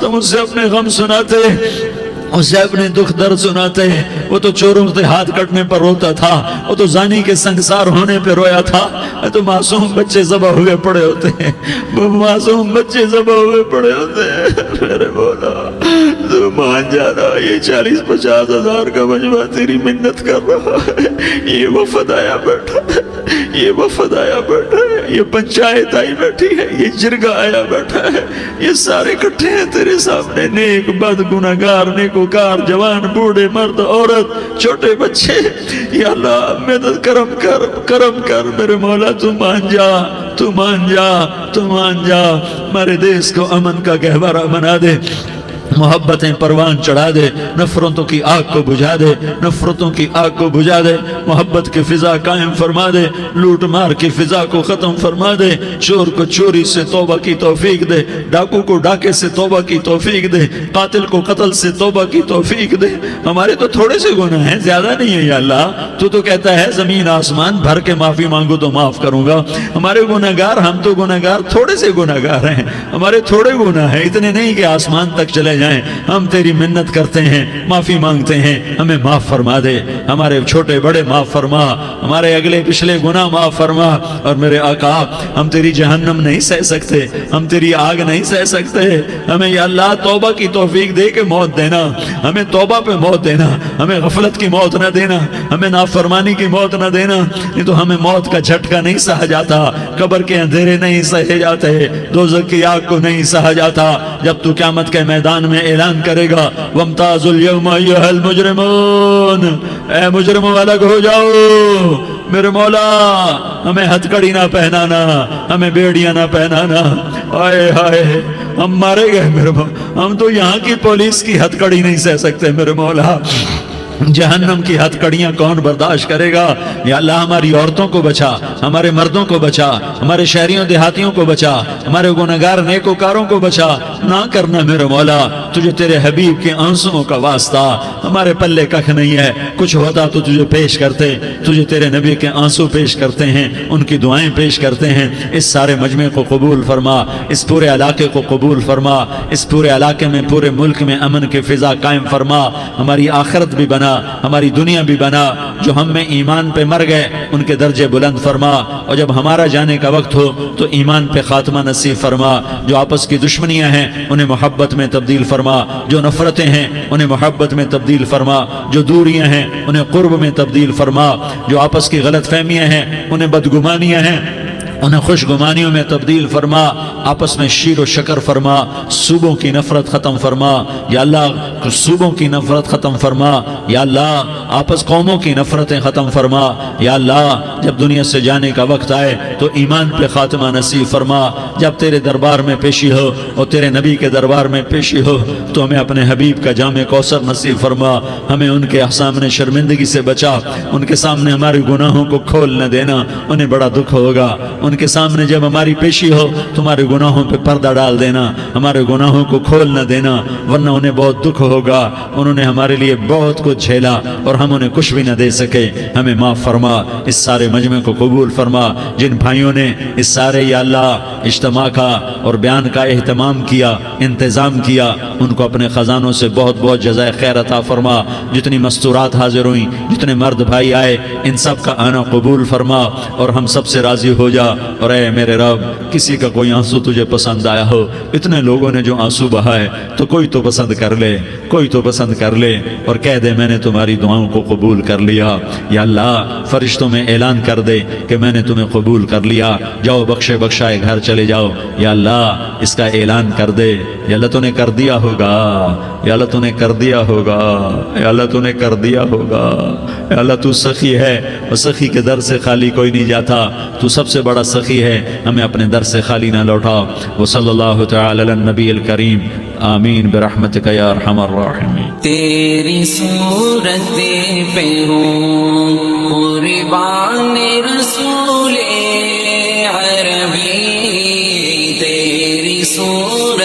تم اسے اپنے غم سناتے، اسے اپنے دکھ درد سناتے۔ وہ تو چوروں سے ہاتھ کٹنے پر روتا تھا، وہ تو زانی کے سنگسار ہونے پہ رویا تھا، تو معصوم بچے ذبح ہوئے پڑے ہوتے ہیں، وہ معصوم بچے ذبح ہوئے پڑے ہوتے ہیں۔ میرے مولا تو مان جانا، یہ 40-50 ہزار کا مجمع تیری منت کر رہا ہے، یہ وفد آیا بیٹھا ہے، یہ وفد آیا بیٹھا ہے، یہ پنچایت آئی بیٹھی ہے، یہ جرگہ آیا بیٹھا ہے، یہ سارے اکٹھے ہیں تیرے سامنے، نیک بد گناہگار نیکوکار، جوان بوڑھے مرد عورت چھوٹے بچے۔ یا اللہ مدد کرم کر، کرم کر میرے مولا، تو مان جا، تو مان جا، تو مان جا۔ ہمارے دیس کو امن کا گہوارہ بنا دے، محبتیں پروان چڑھا دے، نفرتوں کی آگ کو بجھا دے، نفرتوں کی آگ کو بجھا دے، محبت کی فضا قائم فرما دے، لوٹ مار کی فضا کو ختم فرما دے، چور کو چوری سے توبہ کی توفیق دے، ڈاکو کو ڈاکے سے توبہ کی توفیق دے، قاتل کو قتل سے توبہ کی توفیق دے۔ ہمارے تو تھوڑے سے گناہ ہیں، زیادہ نہیں ہے یا اللہ، تو کہتا ہے زمین آسمان بھر کے معافی مانگو تو معاف کروں گا۔ ہمارے گناہگار، ہم تو گناہگار تھوڑے سے گناہگار ہیں، ہمارے تھوڑے گناہ ہیں، اتنے نہیں کہ آسمان تک چلے جائیں۔ ہم تیری منت کرتے ہیں، معافی مانگتے ہیں، ہمیں معاف فرما دے، ہمارے چھوٹے بڑے معاف فرما، ہمارے اگلے پچھلے گناہ معاف فرما۔ اور میرے آقا ہم تیری جہنم نہیں سہ سکتے، ہم تیری آگ نہیں سہ سکتے، ہمیں یا اللہ توبہ کی توفیق دے کے موت دینا، ہمیں توبہ پہ موت دینا، ہمیں غفلت کی موت نہ دینا، ہمیں نافرمانی کی موت نہ دینا، نہیں تو ہمیں موت کا جھٹکا نہیں سہا جاتا، قبر کے اندھیرے نہیں سہے جاتے، دوزخ کی آگ کو نہیں سہا جاتا۔ جب تو قیامت کے میدان میں اعلان کرے گا وَامْتَازُوا الْيَوْمَ أَيُّهَا الْمُجْرِمُونَ، اے مجرموں الگ ہو جاؤ۔ میرے مولا ہمیں ہتھ کڑی نہ پہنانا، ہمیں بیڑیاں نہ پہنانا، آئے ہائے ہم مارے گئے میرے مولا، ہم تو یہاں کی پولیس کی ہتھ کڑی نہیں سہ سکتے میرے مولا، جہنم کی ہتھ کڑیاں کون برداشت کرے گا؟ یا اللہ ہماری عورتوں کو بچا، ہمارے مردوں کو بچا، ہمارے شہریوں دیہاتیوں کو بچا، ہمارے گنہگار نیکوکاروں کو بچا۔ نہ کرنا میرے مولا، تجھے تیرے حبیب کے آنسوؤں کا واسطہ، ہمارے پلے ککھ نہیں ہے، کچھ ہوتا تو تجھے پیش کرتے، تجھے تیرے نبی کے آنسو پیش کرتے ہیں، ان کی دعائیں پیش کرتے ہیں۔ اس سارے مجمع کو قبول فرما، اس پورے علاقے کو قبول فرما، اس پورے علاقے میں، پورے ملک میں امن کی فضا قائم فرما، ہماری آخرت بھی بنا، ہماری دنیا بھی بنا۔ جو ہم میں ایمان پہ مر گئے ان کے درجے بلند فرما، اور جب ہمارا جانے کا وقت ہو تو ایمان پہ خاتمہ نصیب فرما۔ جو آپس کی دشمنیاں ہیں انہیں محبت میں تبدیل فرما، جو نفرتیں ہیں انہیں محبت میں تبدیل فرما، جو دوریاں ہیں انہیں قرب میں تبدیل فرما، جو آپس کی غلط فہمیاں ہیں انہیں بدگمانیاں ہیں انہیں خوش گمانیوں میں تبدیل فرما، آپس میں شیر و شکر فرما، صوبوں کی نفرت ختم فرما یا اللہ، صوبوں کی نفرت ختم فرما یا اللہ، آپس قوموں کی نفرتیں ختم فرما یا اللہ۔ جب دنیا سے جانے کا وقت آئے تو ایمان پہ خاتمہ نصیب فرما. جب تیرے دربار میں پیشی ہو اور تیرے نبی کے دربار میں پیشی ہو تو ہمیں اپنے حبیب کا جام کوثر نصیب فرما. ہمیں ان کے سامنے شرمندگی سے بچا. ان کے سامنے ہمارے گناہوں کو کھول نہ دینا، انہیں بڑا دکھ ہوگا. ان کے سامنے جب ہماری پیشی ہو تمہارے گناہوں پہ پردہ ڈال دینا، ہمارے گناہوں کو کھول نہ دینا، ورنہ انہیں بہت دکھ ہوگا. انہوں نے ہمارے لیے بہت کچھ جھیلا اور ہم انہیں کچھ بھی نہ دے سکے. ہمیں معاف فرما. اس سارے مجمع کو قبول فرما. جن بھائیوں نے اس سارے یا اللہ اجتماع کا اور بیان کا اہتمام کیا، انتظام کیا، ان کو اپنے خزانوں سے بہت بہت جزائے خیر عطا فرما. جتنی مستورات حاضر ہوئیں، جتنے مرد بھائی آئے، ان سب کا آنا قبول فرما اور ہم سب سے راضی ہو جا. اور اے میرے رب، کسی کا کوئی آنسو تجھے پسند آیا ہو، اتنے لوگوں نے جو آنسو بہائے، تو کوئی تو پسند کر لے، کوئی تو پسند کر لے اور کہہ دے میں نے تمہاری دعاؤں کو قبول کر لیا. یا اللہ فرشتوں میں اعلان کر دے کہ میں نے تمہیں قبول کر لیا. جاؤ بخشے بخشائے گھر چلے جاؤ. یا اللہ اس کا اعلان کر دے. یا اللہ تو نے کر دیا ہوگا، یا اللہ تو نے کر دیا ہوگا، یا اللہ تو نے کر دیا ہوگا. یا اللہ تو سخی ہے اور سخی کے در سے خالی کوئی نہیں جاتا. تو سب سے بڑا سخی ہے، ہمیں اپنے در سے خالی نہ لوٹا. وصلی اللہ تعالی علی النبی الکریم. آمین برحمتک یا ارحم الراحمین. تیری صورت پہ ہوں قربان رسول عربی، تیری صورت